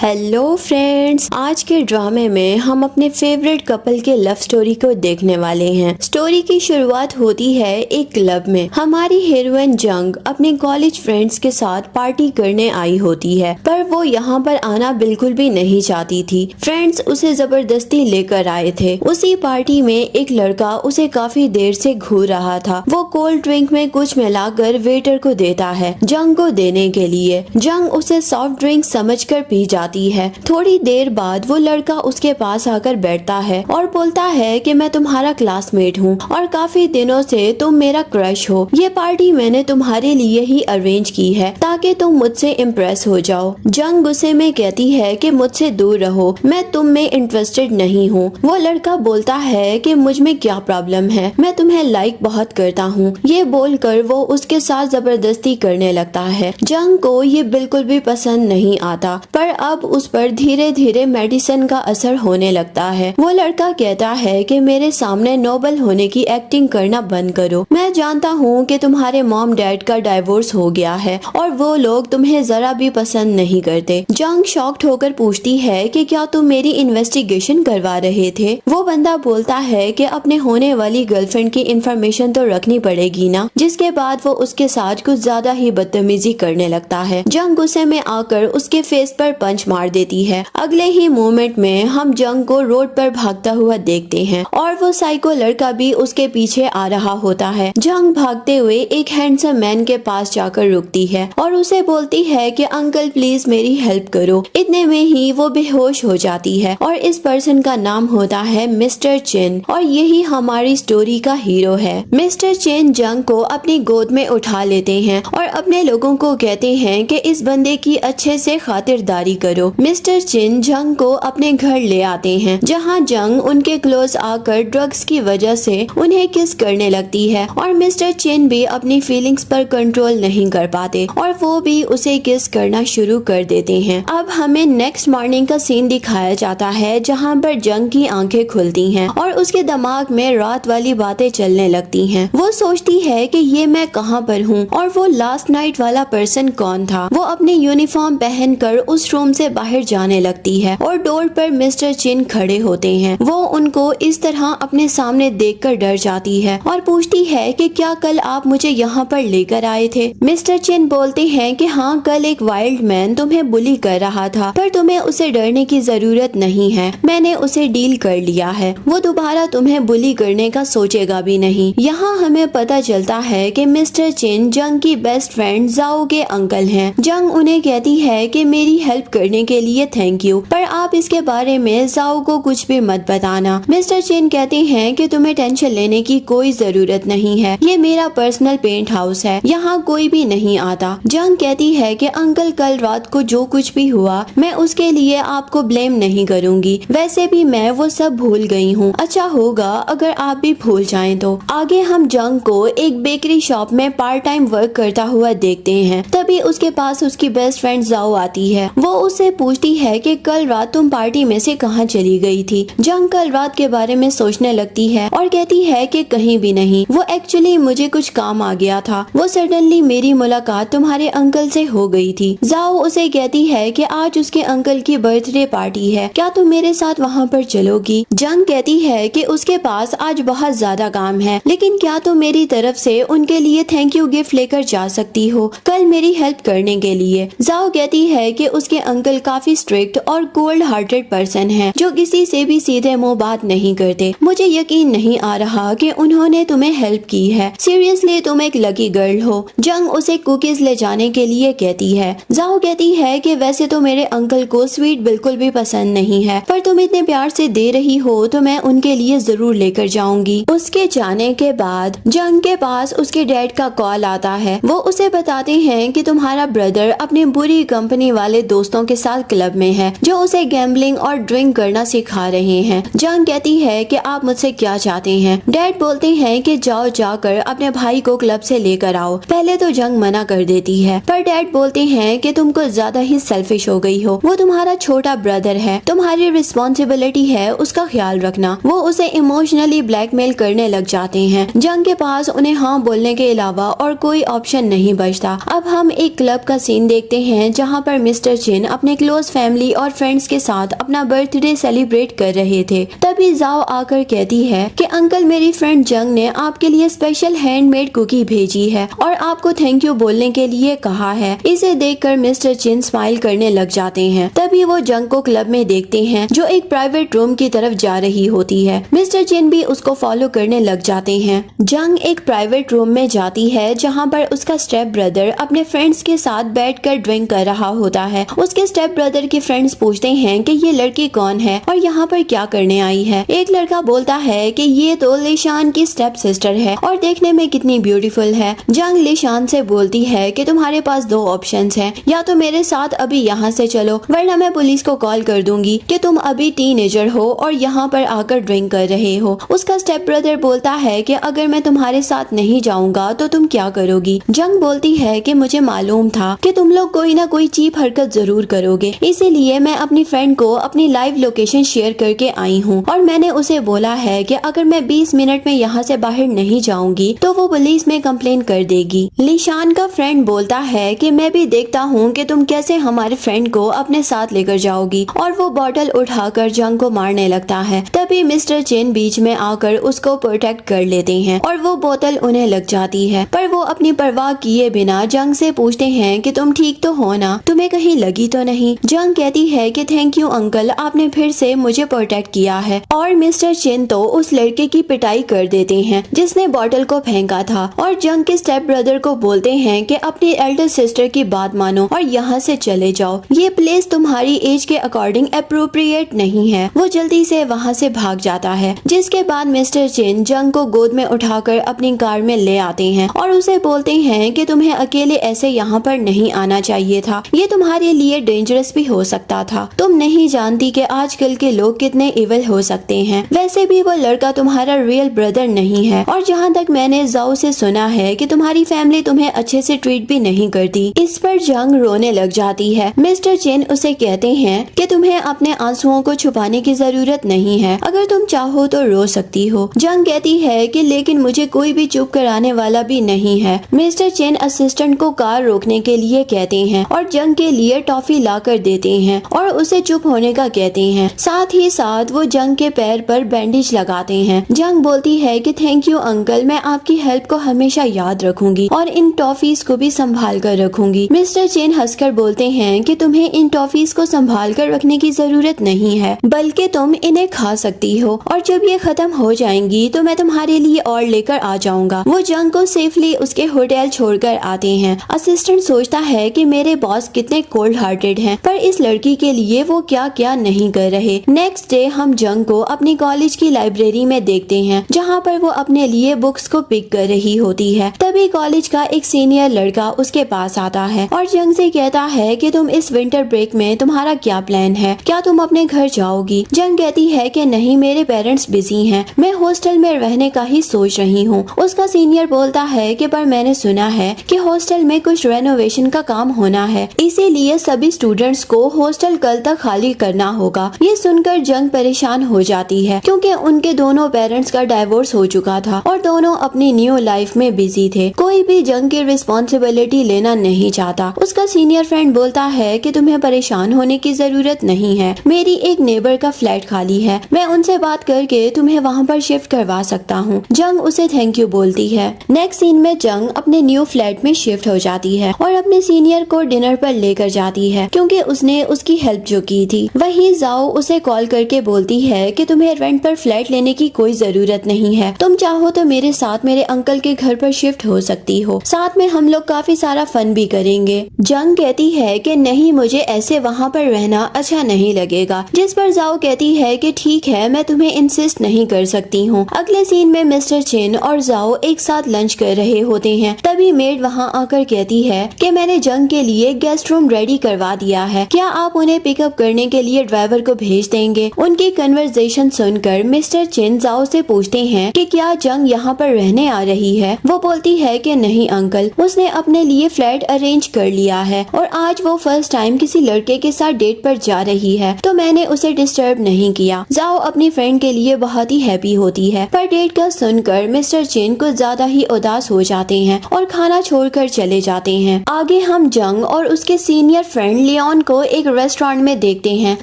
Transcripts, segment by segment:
Hello friends, आज के ड्रामे में हम अपने फेवरेट कपल के लव स्टोरी को देखने वाले हैं। स्टोरी की शुरुआत होती है एक क्लब में। हमारी हीरोइन जंग अपने कॉलेज फ्रेंड्स के साथ पार्टी करने आई होती है, पर वो यहाँ पर आना बिल्कुल भी नहीं चाहती थी। फ्रेंड्स उसे जबरदस्ती लेकर आए थे। उसी पार्टी में एक लड़का उसे काफी देर से घूर रहा था। वो कोल्ड ड्रिंक में कुछ मिलाकर वेटर को देता है जंग को देने के लिए। जंग उसे सॉफ्ट ड्रिंक समझकर पी जाती है। थोड़ी देर बाद वो लड़का उसके पास आकर बैठता है और बोलता है कि मैं तुम्हारा क्लासमेट हूँ और काफी दिनों से तुम मेरा क्रश हो। ये पार्टी मैंने तुम्हारे लिए ही अरेंज की है ताकि तुम मुझसे इम्प्रेस हो जाओ। जंग गुस्से में कहती है कि मुझसे दूर रहो, मैं तुम में इंटरेस्टेड नहीं हूँ। वो लड़का बोलता है कि मुझ में क्या प्रॉब्लम है, मैं तुम्हें लाइक बहुत करता हूँ। ये बोलकर वो उसके साथ जबरदस्ती करने लगता है। जंग को ये बिल्कुल भी पसंद नहीं आता, पर अब उस पर धीरे धीरे मेडिसिन का असर होने लगता है। वो लड़का कहता है कि मेरे सामने नोबल होने की एक्टिंग करना बंद करो। मैं जानता हूँ कि तुम्हारे मॉम डैड का डाइवोर्स हो गया है और वो लोग तुम्हें जरा भी पसंद नहीं करते। जंग शॉक्ड होकर पूछती है कि क्या तुम मेरी इन्वेस्टिगेशन करवा रहे थे। वो बंदा बोलता है कि अपने होने वाली गर्लफ्रेंड की इंफॉर्मेशन तो रखनी पड़ेगी ना। जिसके बाद वो उसके साथ कुछ ज्यादा ही बदतमीजी करने लगता है। जंग गुस्से में आकर उसके फेस पर पंच मार देती है। अगले ही मोमेंट में हम जंग को रोड पर भागता हुआ देखते हैं और वो साइको लड़का भी उसके पीछे आ रहा होता है। जंग भागते हुए एक हैंडसम मैन के पास जाकर रुकती है और उसे बोलती है कि अंकल प्लीज मेरी हेल्प करो। इतने में ही वो बेहोश हो जाती है और इस पर्सन का नाम होता है मिस्टर चेन और यही हमारी स्टोरी का हीरो है। मिस्टर चेन जंग को अपनी गोद में उठा लेते हैं और अपने लोगों को कहते हैं कि इस बंदे की अच्छे से खातिरदारी करो। मिस्टर चिन जंग को अपने घर ले आते हैं, जहां जंग उनके क्लोज आकर ड्रग्स की वजह से उन्हें किस करने लगती है और मिस्टर चिन भी अपनी फीलिंग्स पर कंट्रोल नहीं कर पाते और वो भी उसे किस करना शुरू कर देते हैं। अब हमें नेक्स्ट मॉर्निंग का सीन दिखाया जाता है, जहां पर जंग की आंखें खुलती हैं और उसके दिमाग में रात वाली बातें चलने लगती हैं। वो सोचती है कि ये मैं कहां पर हूँ और वो लास्ट नाइट वाला पर्सन कौन था। वो अपनी यूनिफॉर्म पहनकर उस रूम से बाहर जाने लगती है और डोर पर मिस्टर चिन खड़े होते हैं। वो उनको इस तरह अपने सामने देखकर डर जाती है और पूछती है कि क्या कल आप मुझे यहाँ पर लेकर आए थे। मिस्टर चिन बोलते हैं कि हाँ, कल एक वाइल्ड मैन तुम्हें बुली कर रहा था, पर तुम्हें उसे डरने की जरूरत नहीं है, मैंने उसे डील कर लिया है। वो दोबारा तुम्हें बुली करने का सोचेगा भी नहीं। यहाँ हमें पता चलता है कि मिस्टर चिन जंग की बेस्ट फ्रेंड जाओ के अंकल हैं। जंग उन्हें कहती है कि मेरी हेल्प करने के लिए थैंक यू, पर आप इसके बारे में जाओ को कुछ भी मत बताना। मिस्टर चेन कहते हैं कि तुम्हें टेंशन लेने की कोई जरूरत नहीं है, ये मेरा पर्सनल पेंट हाउस है, यहाँ कोई भी नहीं आता। जंग कहती है कि अंकल कल रात को जो कुछ भी हुआ मैं उसके लिए आपको ब्लेम नहीं करूँगी, वैसे भी मैं वो सब भूल गई हूँ। अच्छा होगा अगर आप भी भूल जाएं तो। आगे हम जंग को एक बेकरी शॉप में पार्ट टाइम वर्क करता हुआ देखते हैं। तभी उसके पास उसकी बेस्ट फ्रेंड जाओ आती है। वो उससे पूछती है कि कल रात तुम पार्टी में से कहाँ चली गई थी। जंग कल रात के बारे में सोचने लगती है और कहती है कि कहीं भी नहीं, वो एक्चुअली मुझे कुछ काम आ गया था। वो सडनली मेरी मुलाकात तुम्हारे अंकल से हो गई थी। जाओ उसे कहती है कि आज उसके अंकल की बर्थडे पार्टी है, क्या तुम मेरे साथ वहाँ पर चलोगी। जंग कहती है कि उसके पास आज बहुत ज्यादा काम है, लेकिन क्या तुम मेरी तरफ से उनके लिए थैंक यू गिफ्ट लेकर जा सकती हो कल मेरी हेल्प करने के लिए। जाओ कहती है कि उसके अंकल काफी स्ट्रिक्ट और कोल्ड हार्टेड पर्सन है, जो किसी से भी सीधे मुंह बात नहीं करते। मुझे यकीन नहीं आ रहा कि उन्होंने तुम्हें हेल्प की है, सीरियसली तुम एक लकी गर्ल हो। जंग उसे कुकीज ले जाने के लिए कहती है। जाओ कहती है कि वैसे तो मेरे अंकल को स्वीट बिल्कुल भी पसंद नहीं है, पर तुम इतने प्यार से दे रही हो तो मैं उनके लिए जरूर लेकर जाऊंगी। उसके जाने के बाद जंग के पास उसके डैड का कॉल आता है। वो उसे बताते हैं कि तुम्हारा ब्रदर अपनी बुरी कंपनी वाले दोस्तों के साथ क्लब में है, जो उसे गैम्बलिंग और ड्रिंक करना सिखा रहे हैं। जंग कहती है कि आप मुझसे क्या चाहते हैं। डैड बोलते हैं कि जाओ जाकर अपने भाई को क्लब से लेकर आओ। पहले तो जंग मना कर देती है, पर डैड बोलते हैं कि तुम कुछ ज्यादा ही सेल्फिश हो गई हो। वो तुम्हारा छोटा ब्रदर है, तुम्हारी रिस्पॉन्सिबिलिटी है उसका ख्याल रखना। वो उसे इमोशनली ब्लैकमेल करने लग जाते हैं। जंग के पास उन्हें हाँ बोलने के अलावा और कोई ऑप्शन नहीं बचता। अब हम एक क्लब का सीन देखते हैं, जहाँ पर मिस्टर चिन अपने अपने क्लोज फैमिली और फ्रेंड्स के साथ अपना बर्थडे सेलिब्रेट कर रहे थे। तभी जाओ आकर कहती है कि अंकल, मेरी फ्रेंड जंग ने आपके लिए स्पेशल हैंडमेड कुकी भेजी है और आपको थैंक यू बोलने के लिए कहा है। इसे देखकर मिस्टर चिन स्माइल करने लग जाते हैं। तभी वो जंग को क्लब में देखते हैं जो एक प्राइवेट रूम की तरफ जा रही होती है। मिस्टर चिन भी उसको फॉलो करने लग जाते हैं। जंग एक प्राइवेट रूम में जाती है जहाँ पर उसका स्टेप ब्रदर अपने फ्रेंड्स के साथ बैठकर ड्रिंक कर रहा होता है। उसके स्टेप ब्रदर के फ्रेंड्स पूछते हैं कि ये लड़की कौन है और यहाँ पर क्या करने आई है। एक लड़का बोलता है कि ये तो लिशान की स्टेप सिस्टर है और देखने में कितनी ब्यूटीफुल है। जंग लिशान से बोलती है कि तुम्हारे पास दो ऑप्शंस हैं, या तो मेरे साथ अभी यहाँ से चलो वरना मैं पुलिस को कॉल कर दूंगी कि तुम अभी टीनेजर हो और यहाँ पर आकर ड्रिंक कर रहे हो। उसका स्टेप ब्रदर बोलता है कि अगर मैं तुम्हारे साथ नहीं जाऊंगा तो तुम क्या करोगी। जंग बोलती है कि मुझे मालूम था कि तुम लोग कोई ना कोई चीप हरकत जरूर करोगे, इसीलिए मैं अपनी फ्रेंड को अपनी लाइव लोकेशन शेयर करके आई हूँ और मैंने उसे बोला है कि अगर मैं 20 मिनट में यहाँ से बाहर नहीं जाऊंगी तो वो पुलिस में कंप्लेन कर देगी। लिशान का फ्रेंड बोलता है कि मैं भी देखता हूँ कि तुम कैसे हमारे फ्रेंड को अपने साथ लेकर जाओगी, और वो बॉटल उठाकर जंग को मारने लगता है। तभी मिस्टर चिन बीच में आकर उसको प्रोटेक्ट कर लेते हैं और वो बोतल उन्हें लग जाती है, पर वो अपनी परवाह किए बिना जंग से पूछते हैं कि तुम ठीक तो हो ना, तुम्हें कहीं लगी तो नहीं। जंग कहती है कि थैंक यू अंकल, आपने फिर से मुझे प्रोटेक्ट किया है। और मिस्टर चिन तो उस लड़के की पिटाई कर देते हैं जिसने बॉटल को फेंका था, और जंग के स्टेप ब्रदर को बोलते हैं कि अपनी एल्डर सिस्टर की बात मानो और यहाँ से चले जाओ, ये प्लेस तुम्हारी एज के अकॉर्डिंग अप्रोप्रिएट नहीं है। वो जल्दी से वहाँ से भाग जाता है, जिसके बाद मिस्टर चिन जंग को गोद में उठाकर अपनी कार में ले आते हैं और उसे बोलते हैं कि तुम्हें अकेले ऐसे यहाँ पर नहीं आना चाहिए था, ये तुम्हारे लिए डेंजरस भी हो सकता था। तुम नहीं जानती कि आजकल के लोग कितने इविल हो सकते हैं। वैसे भी वो लड़का तुम्हारा रियल ब्रदर नहीं है, और जहाँ तक मैंने जाओ से सुना है कि तुम्हारी फैमिली तुम्हें अच्छे से ट्रीट भी नहीं करती। इस पर जंग रोने लग जाती है। मिस्टर चिन उसे कहते हैं कि तुम्हें अपने आंसुओं को छुपाने की जरूरत नहीं है, अगर तुम चाहो तो रो सकती हो। जंग कहती है कि लेकिन मुझे कोई भी चुप कराने वाला भी नहीं है। मिस्टर चिन असिस्टेंट को कार रोकने के लिए कहते हैं और जंग के लिए टॉफी ला कर देते हैं और उसे चुप होने का कहते हैं। साथ ही साथ वो जंग के पैर पर बैंडेज लगाते हैं। जंग बोलती है कि थैंक यू अंकल, मैं आपकी हेल्प को हमेशा याद रखूंगी और इन टॉफीज को भी संभाल कर रखूंगी। मिस्टर चिन हंसकर बोलते हैं कि तुम्हें इन टॉफीज को संभाल कर रखने की जरूरत नहीं है, बल्कि तुम इन्हें खा सकती हो और जब ये खत्म हो जाएंगी तो मैं तुम्हारे लिए और लेकर आ जाऊंगा। वो जंग को सेफली उसके होटल छोड़कर आते हैं। असिस्टेंट सोचता है कि मेरे बॉस कितने कोल्ड हार्टेड हैं, पर इस लड़की के लिए वो क्या क्या नहीं कर रहे। नेक्स्ट डे हम जंग को अपनी कॉलेज की लाइब्रेरी में देखते हैं जहाँ पर वो अपने लिए बुक्स को पिक कर रही होती है। तभी कॉलेज का एक सीनियर लड़का उसके पास आता है और जंग से कहता है कि तुम इस विंटर ब्रेक में तुम्हारा क्या प्लान है, क्या तुम अपने घर जाओगी। जंग कहती है कि नहीं, मेरे पेरेंट्स बिजी हैं, मैं हॉस्टल में रहने का ही सोच रही हूँ। उसका सीनियर बोलता है कि पर मैंने सुना है कि हॉस्टल में कुछ रेनोवेशन का काम होना है, इसीलिए सभी स्टूडेंट्स को हॉस्टल कल तक खाली करना होगा। ये सुनकर जंग परेशान हो जाती है क्योंकि उनके दोनों पेरेंट्स का डाइवोर्स हो चुका था और दोनों अपनी न्यू लाइफ में बिजी थे। कोई भी जंग की रिस्पॉन्सिबिलिटी लेना नहीं चाहता। उसका सीनियर फ्रेंड बोलता है कि तुम्हें परेशान होने की जरूरत नहीं है, मेरी एक नेबर का फ्लैट खाली है, मैं उनसे बात करके तुम्हें वहाँ पर शिफ्ट करवा सकता हूँ। जंग उसे थैंक यू बोलती है। नेक्स्ट सीन में जंग अपने न्यू फ्लैट में शिफ्ट हो जाती है और अपने सीनियर को डिनर पर लेकर जाती है क्योंकि उसने उसकी हेल्प जो की थी। वहीं जाओ उसे कॉल करके बोलती है कि तुम्हें रेंट पर फ्लैट लेने की कोई जरूरत नहीं है, तुम चाहो तो मेरे साथ मेरे अंकल के घर पर शिफ्ट हो सकती हो, साथ में हम लोग काफी सारा फन भी करेंगे। जंग कहती है कि नहीं, मुझे ऐसे वहाँ पर रहना अच्छा नहीं लगेगा, जिस पर जाओ कहती है कि ठीक है, मैं तुम्हें इंसिस्ट नहीं कर सकती हूँ। अगले सीन में मिस्टर चिन और जाओ एक साथ लंच कर रहे होते हैं। तभी मेड वहाँ आकर कहती है कि मैंने जंग के लिए गेस्ट रूम रेडी करवा दिया है, क्या आप उन्हें पिकअप करने के लिए ड्राइवर को भेज देंगे। उनकी कन्वर्सेशन सुनकर मिस्टर चिन जाओ से पूछते हैं कि क्या जंग यहाँ पर रहने आ रही है। वो बोलती है कि नहीं अंकल, उसने अपने लिए फ्लैट अरेंज कर लिया है और आज वो फर्स्ट टाइम किसी लड़के के साथ डेट पर जा रही है, तो मैंने उसे डिस्टर्ब नहीं किया। जाओ अपनी फ्रेंड के लिए बहुत ही हैप्पी होती है, पर डेट का सुनकर मिस्टर चिन कुछ ज्यादा ही उदास हो जाते हैं और खाना छोड़कर चले जाते हैं। आगे हम जंग और उसके सीनियर फ्रेंड लियोन लियोन को एक रेस्टोरेंट में देखते हैं।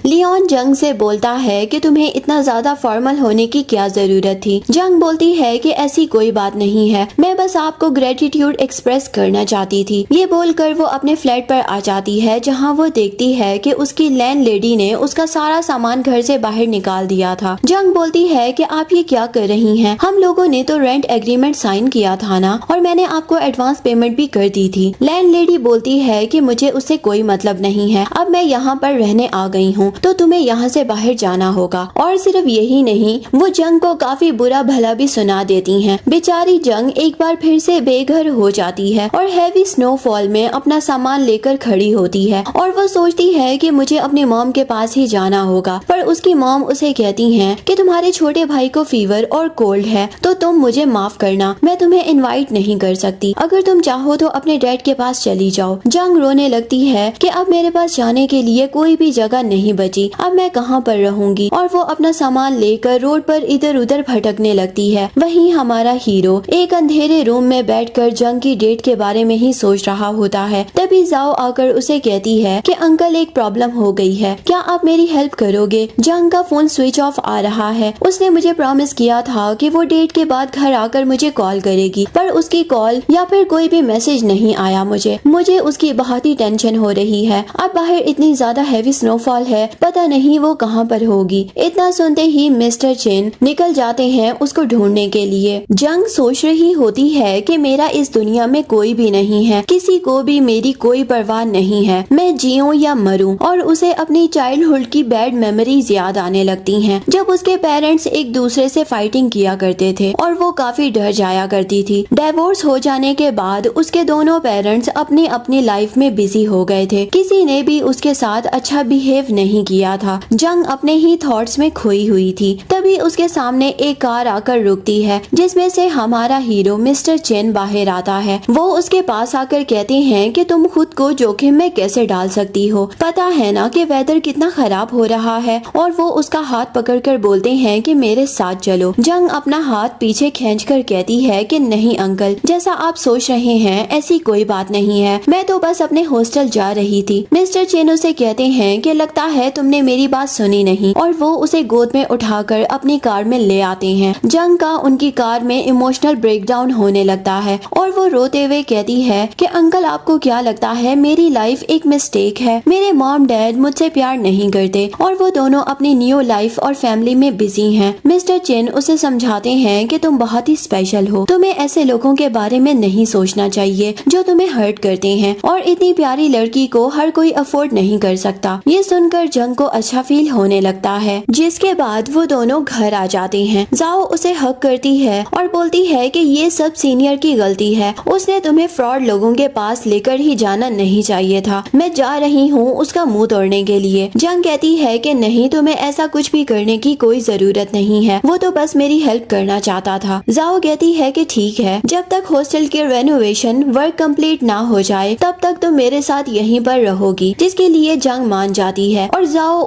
लियोन जंग से बोलता है कि तुम्हें इतना ज्यादा फॉर्मल होने की क्या जरूरत थी। जंग बोलती है कि ऐसी कोई बात नहीं है, मैं बस आपको ग्रेटिट्यूड एक्सप्रेस करना चाहती थी। ये बोलकर वो अपने फ्लैट पर आ जाती है, जहाँ वो देखती है कि उसकी लैंड लेडी ने उसका सारा सामान घर से बाहर निकाल दिया था। जंग बोलती है कि आप ये क्या कर रही हैं? हम लोगों ने तो रेंट एग्रीमेंट साइन किया था ना, और मैंने आपको एडवांस पेमेंट भी कर दी थी। लैंड लेडी बोलती है कि मुझे उससे कोई मतलब नहीं है, अब मैं यहाँ पर रहने आ गई हूँ, तो तुम्हें यहाँ से बाहर जाना होगा। और सिर्फ यही नहीं, वो जंग को काफी बुरा भला भी सुना देती हैं। बेचारी जंग एक बार फिर से बेघर हो जाती है और हैवी स्नोफॉल में अपना सामान लेकर खड़ी होती है, और वो सोचती है कि मुझे अपनी मॉम के पास ही जाना होगा। पर उसकी मॉम उसे कहती हैं कि तुम्हारे छोटे भाई को फीवर और कोल्ड है, तो तुम मुझे माफ करना, मैं तुम्हें इनवाइट नहीं कर सकती। अगर तुम चाहो तो अपने डैड के पास चली जाओ। जंग रोने लगती है कि अब मेरे पास जाने के लिए कोई भी जगह नहीं बची, अब मैं कहाँ पर रहूंगी। और वो अपना सामान लेकर रोड पर इधर उधर भटकने लगती है। वहीं हमारा हीरो एक अंधेरे रूम में बैठकर जंग की डेट के बारे में ही सोच रहा होता है। तभी जाओ आकर उसे कहती है कि अंकल एक प्रॉब्लम हो गई है, क्या आप मेरी हेल्प करोगे? जंग का फोन स्विच ऑफ आ रहा है। उसने मुझे प्रॉमिस किया था कि वो डेट के बाद घर आकर मुझे कॉल करेगी, पर उसकी कॉल या फिर कोई भी मैसेज नहीं आया। मुझे उसकी बहुत ही टेंशन हो रही है। अब बाहर इतनी ज्यादा हैवी स्नोफॉल है, पता नहीं वो कहाँ पर होगी। इतना सुनते ही मिस्टर चेन निकल जाते हैं उसको ढूंढने के लिए। जंग सोच रही होती है कि मेरा इस दुनिया में कोई भी नहीं है, किसी को भी मेरी कोई परवाह नहीं है, मैं जीऊं या मरूं। और उसे अपनी चाइल्डहुड की बैड मेमोरीज याद आने लगती हैं, जब उसके पेरेंट्स एक दूसरे से फाइटिंग किया करते थे और वो काफी डर जाया करती थी। डिवोर्स हो जाने के बाद उसके दोनों पेरेंट्स अपनी अपनी लाइफ में बिजी हो गए थे, किसी ने भी उसके साथ अच्छा बिहेव नहीं किया था। जंग अपने ही थॉट्स में खोई हुई थी। तभी उसके सामने एक कार आकर रुकती है, जिसमें से हमारा हीरो मिस्टर चेन बाहर आता है। वो उसके पास आकर कहते हैं कि तुम खुद को जोखिम में कैसे डाल सकती हो, पता है ना कि वेदर कितना खराब हो रहा है। और वो उसका हाथ पकड़कर बोलते हैं कि मेरे साथ चलो। जंग अपना हाथ पीछे खींचकर कहती है कि नहीं अंकल, जैसा आप सोच रहे हैं ऐसी कोई बात नहीं है, मैं तो बस अपने हॉस्टल जा रही थी। मिस्टर चेन उसे कहते हैं कि लगता है तुमने मेरी बात सुनी नहीं, और वो उसे गोद में उठाकर अपनी कार में ले आते हैं। जंग का उनकी कार में इमोशनल ब्रेकडाउन होने लगता है और वो रोते हुए कहती है कि अंकल आपको क्या लगता है मेरी लाइफ एक मिस्टेक है, मेरे मॉम डैड मुझसे प्यार नहीं करते और वो दोनों अपनी न्यू लाइफ और फैमिली में बिजी हैं। मिस्टर चेन उसे समझाते हैं कि तुम बहुत ही स्पेशल हो, तुम्हें ऐसे लोगों के बारे में नहीं सोचना चाहिए जो तुम्हें हर्ट करते हैं, और इतनी प्यारी लड़की को हर कोई अफोर्ड नहीं कर सकता। ये सुनकर जंग को अच्छा फील होने लगता है, जिसके बाद वो दोनों घर आ जाते हैं। जाओ उसे हक करती है और बोलती है कि ये सब सीनियर की गलती है, उसने तुम्हें फ्रॉड लोगों के पास लेकर ही जाना नहीं चाहिए था, मैं जा रही हूँ उसका मुंह तोड़ने के लिए। जंग कहती है कि नहीं, तुम्हें ऐसा कुछ भी करने की कोई जरूरत नहीं है, वो तो बस मेरी हेल्प करना चाहता था। जाओ कहती है कि ठीक है, जब तक हॉस्टल के रेनोवेशन वर्क कंप्लीट ना हो जाए तब तक तो मेरे साथ यहीं पर रहोगी, जिसके लिए जंग मान जाती है और जाओ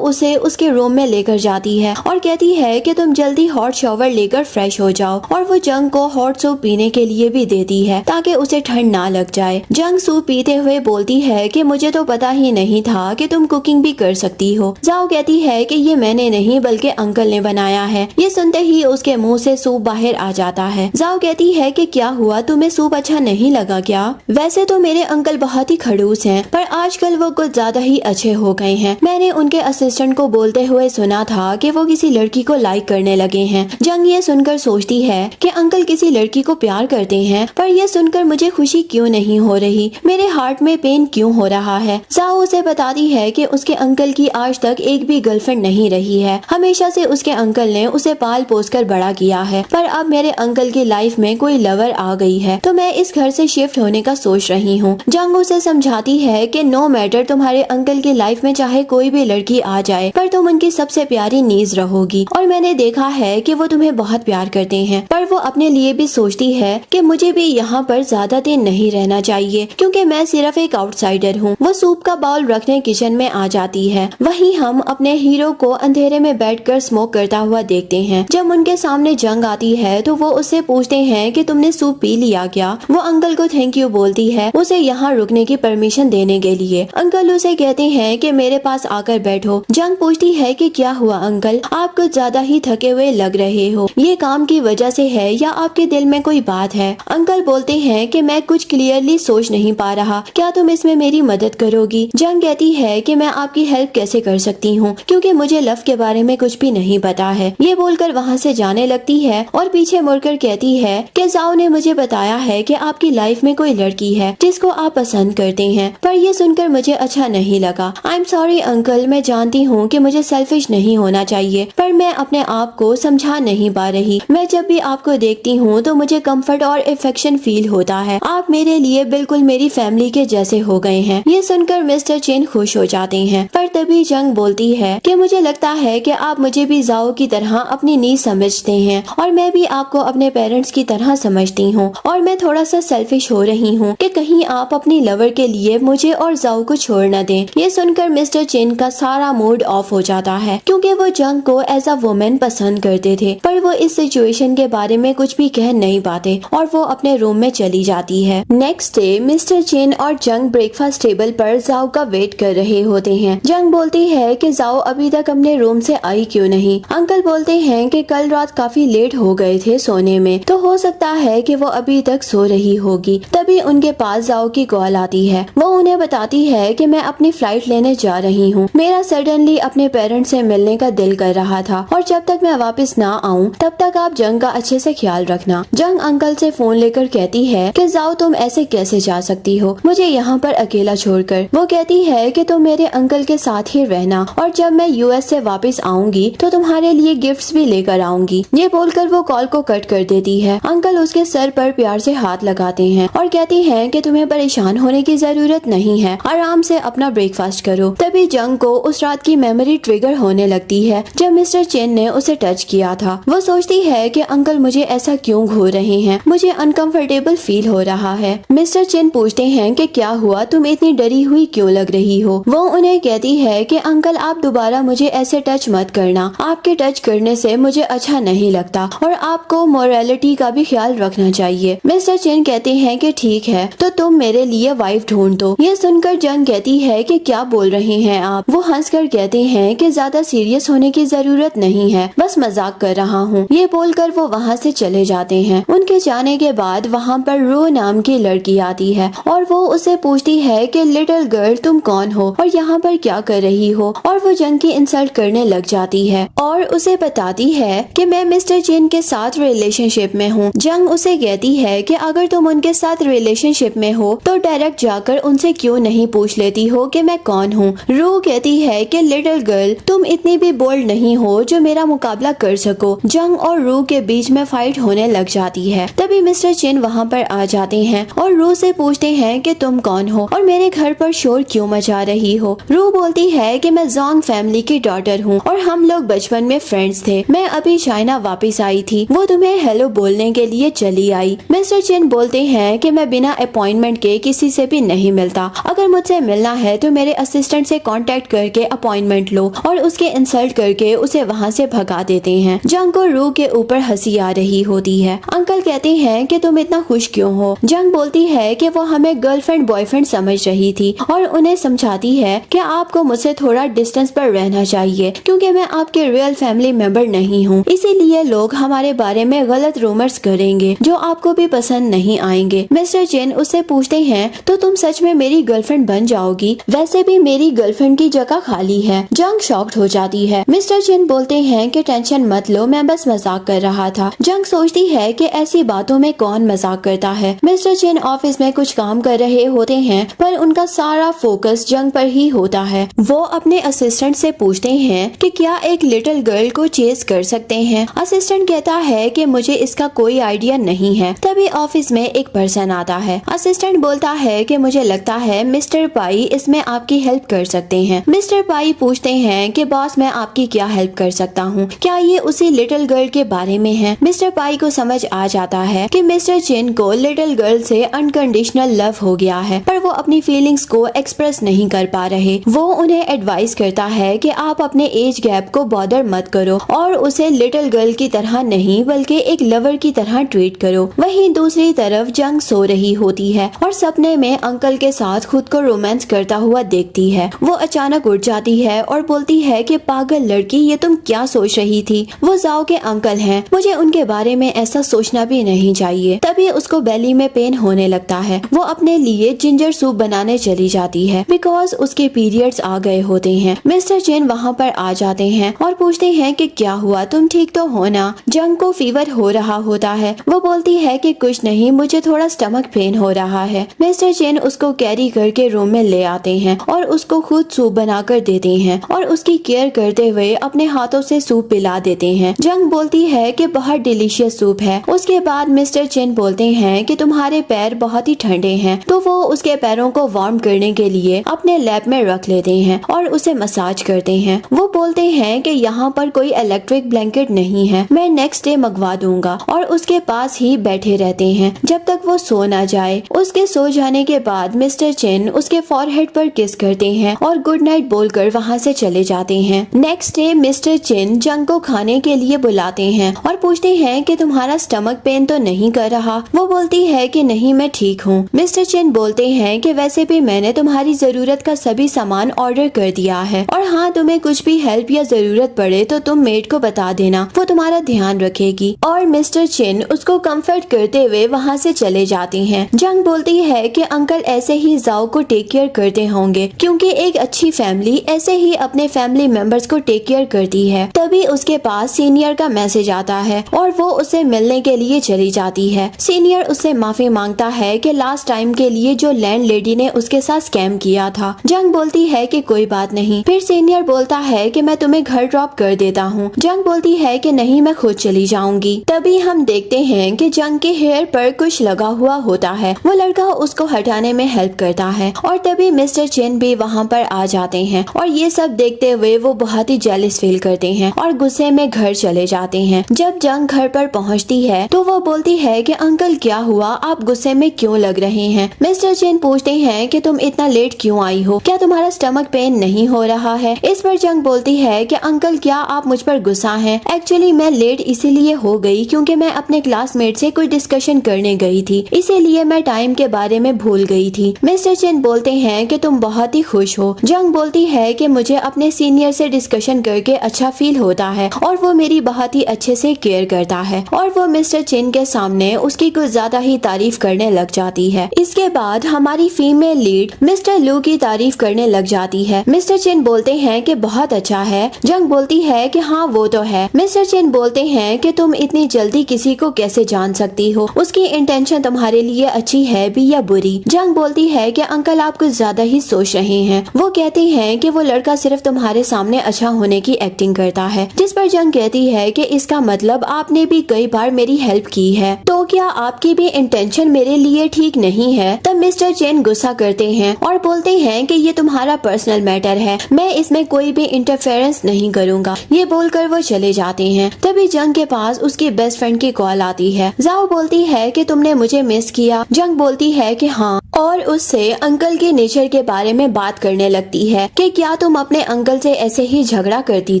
उसे उसके रूम में लेकर जाती है और कहती है कि तुम जल्दी हॉट शॉवर लेकर फ्रेश हो जाओ। और वो जंग को हॉट सूप पीने के लिए भी देती है ताकि उसे ठंड ना लग जाए। जंग सूप पीते हुए बोलती है कि मुझे तो पता ही नहीं था कि तुम कुकिंग भी कर सकती हो। जाओ कहती है कि ये मैंने नहीं बल्कि अंकल ने बनाया है। ये सुनते ही उसके मुंह से सूप बाहर आ जाता है। जाओ कहती है कि क्या हुआ, तुम्हें सूप अच्छा नहीं लगा क्या? वैसे तो मेरे अंकल बहुत ही खड़ूस हैं, पर आजकल वो कुछ ज्यादा ही अच्छे हो गए हैं। मैंने उनके असिस्टेंट को बोलते हुए सुना था कि वो किसी लड़की को लाइक करने लगे हैं। जंग ये सुनकर सोचती है कि अंकल किसी लड़की को प्यार करते हैं, पर यह सुनकर मुझे खुशी क्यों नहीं हो रही, मेरे हार्ट में पेन क्यों हो रहा है। जाओ उसे बताती है कि उसके अंकल की आज तक एक भी गर्लफ्रेंड नहीं रही है, हमेशा से उसके अंकल ने उसे पाल पोस कर बड़ा किया है, पर अब मेरे अंकल की लाइफ में कोई लवर आ गई है तो मैं इस घर से शिफ्ट होने का सोच रही हूँ। जंग उसे समझाती है कि नो मैटर तुम्हारे अंकल की लाइफ में चाहे कोई भी लड़की आ जाए, पर तुम उनकी सबसे प्यारी नीज रहोगी और मैंने देखा है कि वो तुम्हें बहुत प्यार करते हैं। पर वो अपने लिए भी सोचती है कि मुझे भी यहाँ पर ज्यादा दिन नहीं रहना चाहिए क्योंकि मैं सिर्फ एक आउटसाइडर हूँ। वो सूप का बाउल रखने किचन में आ जाती है। वहीं हम अपने हीरो को अंधेरे में बैठकर स्मोक करता हुआ देखते हैं। जब उनके सामने जंग आती है तो वो उससे पूछते हैं कि तुमने सूप पी लिया क्या। वो अंकल को थैंक यू बोलती है उसे यहाँ रुकने की परमिशन देने के लिए। अंकल उसे कहते हैं कि मेरे पास आकर बैठो। जंग पूछती है कि क्या हुआ अंकल, आप कुछ ज्यादा ही थके हुए लग रहे हो। ये काम की वजह से है या आपके दिल में कोई बात है। अंकल बोलते हैं कि मैं कुछ क्लियरली सोच नहीं पा रहा, क्या तुम इसमें मेरी मदद करोगी। जंग कहती है कि मैं आपकी हेल्प कैसे कर सकती हूँ क्योंकि मुझे लव के बारे में कुछ भी नहीं पता है। ये बोलकर वहाँ से जाने लगती है और पीछे मुड़कर कहती है कि जाओ ने मुझे बताया है कि आपकी लाइफ में कोई लड़की है जिसको आप पसंद करते हैं। पर ये सुनकर मुझे अच्छा नहीं लगा। आई एम सॉरी अंकल, मैं जानती हूँ कि मुझे सेल्फिश नहीं होना चाहिए पर मैं अपने आप को समझा नहीं पा रही। मैं जब भी आपको देखती हूँ तो मुझे कंफर्ट और अफेक्शन फील होता है। आप मेरे लिए बिल्कुल मेरी फैमिली के जैसे हो गए हैं। ये सुनकर मिस्टर चेन खुश हो जाते हैं। पर तभी जंग बोलती है कि मुझे लगता है कि आप मुझे भी जाओ की तरह अपनी नीड समझते हैं और मैं भी आपको अपने पेरेंट्स की तरह समझती हूँ और मैं थोड़ा सा सेल्फिश हो रही हूँ कि कहीं आप अपनी लवर के लिए मुझे और जाओ को छोड़ न दें। ये सुनकर मिस्टर चेन का सारा मूड ऑफ हो जाता है क्योंकि वो जंग को एज अ वुमेन पसंद करते थे पर वो इस सिचुएशन के बारे में कुछ भी कह नहीं पाते और वो अपने रूम में चली जाती है। नेक्स्ट डे मिस्टर चेन और जंग ब्रेकफास्ट टेबल पर जाओ का वेट कर रहे होते हैं। जंग बोलती है कि जाओ अभी तक अपने रूम से आई क्यों नहीं। अंकल बोलते हैं कि कल रात काफी लेट हो गए थे सोने में तो हो सकता है कि वो अभी तक सो रही होगी। तभी उनके पास जाओ की कॉल आती है। वो उन्हें बताती है कि मैं अपनी फ्लाइट लेने जा रही हूँ। मेरा सडनली अपने पेरेंट्स से मिलने का दिल कर रहा था और जब तक मैं वापस ना आऊँ तब तक आप जंग का अच्छे से ख्याल रखना। जंग अंकल से फोन लेकर कहती है कि जाओ तुम ऐसे कैसे जा सकती हो मुझे यहाँ पर अकेला छोड़कर। वो कहती है कि तुम मेरे अंकल के साथ ही रहना और जब मैं यूएस से वापस आऊंगी तो तुम्हारे लिए गिफ्ट्स भी लेकर आऊंगी। ये बोलकर वो कॉल को कट कर देती है। अंकल उसके सर पर प्यार से हाथ लगाते हैं और कहती हैं कि तुम्हें परेशान होने की जरूरत नहीं है, आराम से अपना ब्रेकफास्ट करो। तभी जंग को उस रात की मेमोरी ट्रिगर होने लगती है जब मिस्टर चेन ने उसे टच किया था। वो सोचती है कि अंकल मुझे ऐसा क्यों घूर रहे हैं, मुझे अनकंफर्टेबल फील हो रहा है। मिस्टर चेन पूछते हैं कि क्या हुआ, तुम इतनी डरी हुई क्यों लग रही हो। वो उन्हें कहती है कि अंकल आप दोबारा मुझे ऐसे टच मत करना, आपके टच करने से मुझे अच्छा नहीं लगता और आपको मोरालिटी का भी ख्याल रखना चाहिए। मिस्टर चेन कहते हैं कि ठीक है तो तुम मेरे लिए वाइफ ढूंढ दो। ये सुनकर जंग कहती है कि क्या बोल रहे हैं आप। वो हंसकर कहते हैं कि ज्यादा सीरियस होने की जरूरत नहीं है, बस मजाक कर रहा हूँ। ये बोलकर वो वहाँ से चले जाते हैं। उनके जाने के बाद वहाँ पर रो नाम की लड़की आती है और वो उसे पूछती है कि लिटिल गर्ल तुम कौन हो और यहाँ पर क्या कर रही हो, और वो जंग की इंसल्ट करने लग जाती है और उसे बताती है कि मैं मिस्टर चेन के साथ रिलेशनशिप में हूँ। जंग उसे कहती है कि अगर तुम उनके साथ रिलेशनशिप में हो तो डायरेक्ट जाकर उनसे क्यों नहीं पूछ लेती हो कि मैं कौन हूँ। रू कहती है कि लिटिल गर्ल तुम इतनी भी बोल्ड नहीं हो जो मेरा मुकाबला कर सको। जंग और रू के बीच में फाइट होने लग जाती है। तभी मिस्टर चेन वहाँ पर आ जाते हैं और रू से पूछते हैं कि तुम कौन हो और मेरे घर पर शोर क्यों मचा रही हो। रू बोलती है कि मैं जोंग फैमिली की डॉटर हूँ और हम लोग बचपन में फ्रेंड्स थे। मैं अभी चाइना वापस आई थी, वो तुम्हें हेलो बोलने के लिए चली आई। मिस्टर चेन बोलते हैं कि मैं बिना अपॉइंटमेंट के किसी से भी नहीं मिलता, अगर मुझसे मिलना है तो मेरे असिस्टेंट से कांटेक्ट करके अपॉइंटमेंट लो और उसके इंसल्ट करके उसे वहाँ से भगा देते हैं। जंग को रू के ऊपर हंसी आ रही होती है। अंकल कहते हैं कि तुम इतना खुश क्यों हो। जंग बोलती है कि वो हमें गर्लफ्रेंड बॉयफ्रेंड समझ रही थी और उन्हें समझाती है कि आपको मुझसे थोड़ा डिस्टेंस पर रहना चाहिए क्योंकि मैं आपके रियल फैमिली मेंबर नहीं हूँ, इसीलिए लोग हमारे बारे में गलत रूमर्स करेंगे जो आपको भी पसंद नहीं आएंगे। मिस्टर चेन उससे पूछते हैं तो तुम सच में मेरी गर्लफ्रेंड बन जाओगी, वैसे भी मेरी गर्लफ्रेंड की जगह खाली है। जंग शॉक्ड हो जाती है। मिस्टर चेन बोलते हैं कि टेंशन मत लो, मैं बस मजाक कर रहा था। जंग सोचती है कि ऐसी बातों में कौन मजाक करता है। मिस्टर चेन ऑफिस में कुछ काम कर रहे होते हैं पर उनका सारा फोकस जंग पर ही होता है। वो अपने असिस्टेंट से पूछते हैं कि क्या एक लिटिल गर्ल को चेस कर सकते हैं। असिस्टेंट कहता है कि मुझे इसका कोई आइडिया नहीं है। तभी ऑफिस में एक पर्सन आता है। असिस्टेंट बोलता है कि मुझे लगता है मिस्टर पाई इसमें आपकी हेल्प कर सकते हैं। मिस्टर पाई पूछते हैं कि बॉस मैं आपकी क्या हेल्प कर सकता हूँ? क्या ये उसी लिटिल गर्ल के बारे में है? मिस्टर पाई को समझ आ जाता है कि मिस्टर चिन को लिटिल गर्ल से अनकंडीशनल लव हो गया है, पर वो अपनी फीलिंग्स को एक्सप्रेस नहीं कर पा रहे। वो उन्हें एडवाइस करता है कि आप अपने एज गैप को बॉदर मत करो और उसे लिटिल गर्ल की तरह नहीं बल्कि एक लवर की तरह ट्रीट करो। वहीं दूसरी तरफ जंग सो रही होती है और सपने में अंकल के साथ खुद को रोमांस करता हुआ देखती है। वो अचानक उठ जाती है और बोलती है कि पागल लड़की, ये तुम क्या सोच रही थी? वो जाओ के अंकल हैं, मुझे उनके बारे में ऐसा सोचना भी नहीं चाहिए। तभी उसको बेली में पेन होने लगता है। वो अपने लिए जिंजर सूप बनाने चली जाती है बिकॉज उसके पीरियड्स आ गए होते हैं। मिस्टर चिन वहाँ पर आ जाते हैं और पूछते हैं कि क्या हुआ, तुम ठीक तो हो ना? जंग को फीवर हो रहा होता है। वो बोलती है कि कुछ नहीं, मुझे थोड़ा स्टमक पेन हो रहा है। मिस्टर चिन उसको कैरी करके रूम में ले आते हैं और उसको खुद सूप बनाकर देते हैं और उसकी केयर करते हुए अपने हाथों से सूप पिला देते हैं। जंग बोलती है कि बहुत डिलीशियस सूप है। उसके बाद मिस्टर चिन बोलते हैं कि तुम्हारे पैर बहुत ही ठंडे हैं, तो वो उसके पैरों को वार्म करने के लिए अपने लैब में रख लेते हैं और उसे मसाज करते हैं। वो बोलते हैं कि यहाँ पर कोई इलेक्ट्रिक ब्लैंकेट नहीं है, मैं नेक्स्ट डे मंगवा दूंगा, और उसके पास ही बैठे रहते हैं जब तक वो सो ना जाए। उसके सो जाने के बाद मिस्टर चिन उसके फॉरहेड पर किस करते हैं और गुड नाइट बोलकर वहाँ से चले जाते हैं। नेक्स्ट डे मिस्टर चिन जंग को खाने के लिए बुलाते हैं और पूछते हैं कि तुम्हारा स्टमक पेन तो नहीं कर रहा? वो बोलती है कि नहीं, मैं ठीक हूँ। मिस्टर चिन बोलते हैं कि वैसे भी मैंने तुम्हारी जरूरत का सभी सामान ऑर्डर कर दिया है, और हाँ, तुम्हें कुछ भी हेल्प या जरूरत पड़े तो तुम मेड को बता देना, वो तुम्हारा ध्यान रखेगी। और मिस्टर चिन उसको कंफर्ट करते हुए वहाँ से चले जाते हैं। जंग बोलती है कि अंकल ऐसे ही जाओ को टेक केयर करते होंगे, क्योंकि एक अच्छी फैमिली ऐसे ही अपने फैमिली मेंबर्स को टेक केयर करती है। तभी उसके पास सीनियर का मैसेज आता है और वो उसे मिलने के लिए चली जाती है। सीनियर उससे माफी मांगता है कि लास्ट टाइम के लिए जो लैंड लेडी ने उसके साथ स्कैम किया था। जंग बोलती है कि कोई बात नहीं। फिर सीनियर बोलता है कि मैं तुम्हें घर ड्रॉप कर देता हूँ। जंग बोलती है कि नहीं, मैं खुद चली जाऊंगी। तभी हम देखते हैं कि जंग के हेयर पर कुछ लगा हुआ होता है। वो लड़का उसको हटाने में हेल्प करता है और तभी मिस्टर चिन भी वहाँ पर आ जाते हैं और ये सब देखते हुए वो बहुत ही जेलस फील करते हैं और गुस्से में घर चले जाते हैं। जब जंग घर पर पहुँचती है तो वो बोलती है कि अंकल क्या हुआ, आप गुस्से में क्यों लग रहे हैं? मिस्टर चिन पूछते हैं कि तुम इतना लेट क्यों आई हो, क्या तुम्हारा स्टमक पेन नहीं हो रहा है? इस पर जंग बोलती है कि अंकल क्या आप मुझ पर गुस्सा हैं? एक्चुअली मैं लेट इसीलिए हो गई क्योंकि मैं अपने क्लासमेट से कुछ डिस्कशन करने गई थी, इसीलिए मैं टाइम के बारे में भूल गई थी। मिस्टर चिन बोलते हैं कि तुम बहुत ही खुश हो। जंग बोलती है कि मुझे अपने सीनियर से डिस्कशन करके अच्छा फील होता है और वो मेरी बहुत ही अच्छे से केयर करता है, और वो मिस्टर चिन के सामने उसकी कुछ ज्यादा ही तारीफ करने लग जाती है। इसके बाद हमारी फीमेल लीड मिस्टर लू की तारीफ करने लग जाती है। मिस्टर चिन बोलते हैं कि बहुत अच्छा है। जंग बोलती है कि हाँ वो तो है। मिस्टर चिन बोलते हैं कि तुम इतनी जल्दी किसी को कैसे जान सकती हो, उसकी इंटेंशन तुम्हारे लिए अच्छी है भी या बुरी? जंग बोलती है कि अंकल आप कुछ ज्यादा ही सोच रहे हैं। वो कहते हैं कि वो लड़का सिर्फ तुम्हारे सामने अच्छा होने की एक्टिंग करता है, जिस पर जंग कहती है कि इसका मतलब आपने भी कई बार मेरी हेल्प की है, तो क्या आपकी भी इंटेंशन मेरे लिए ठीक नहीं है? तब मिस्टर चिन गुस्सा करते हैं और बोलते हैं कि ये तुम्हारा पर्सनल मैटर है, मैं इसमें कोई भी इंटरफेरेंस नहीं करूँगा। ये बोलकर वो चले जाते हैं। तभी जंग के पास उसकी बेस्ट फ्रेंड की कॉल आती है। जाओ बोलती है कि तुमने मुझे मिस किया। जंग बोलती है कि हाँ, और उससे अंकल के नेचर के बारे में बात करने लगती है कि क्या तुम अपने अंकल से ऐसे ही झगड़ा करती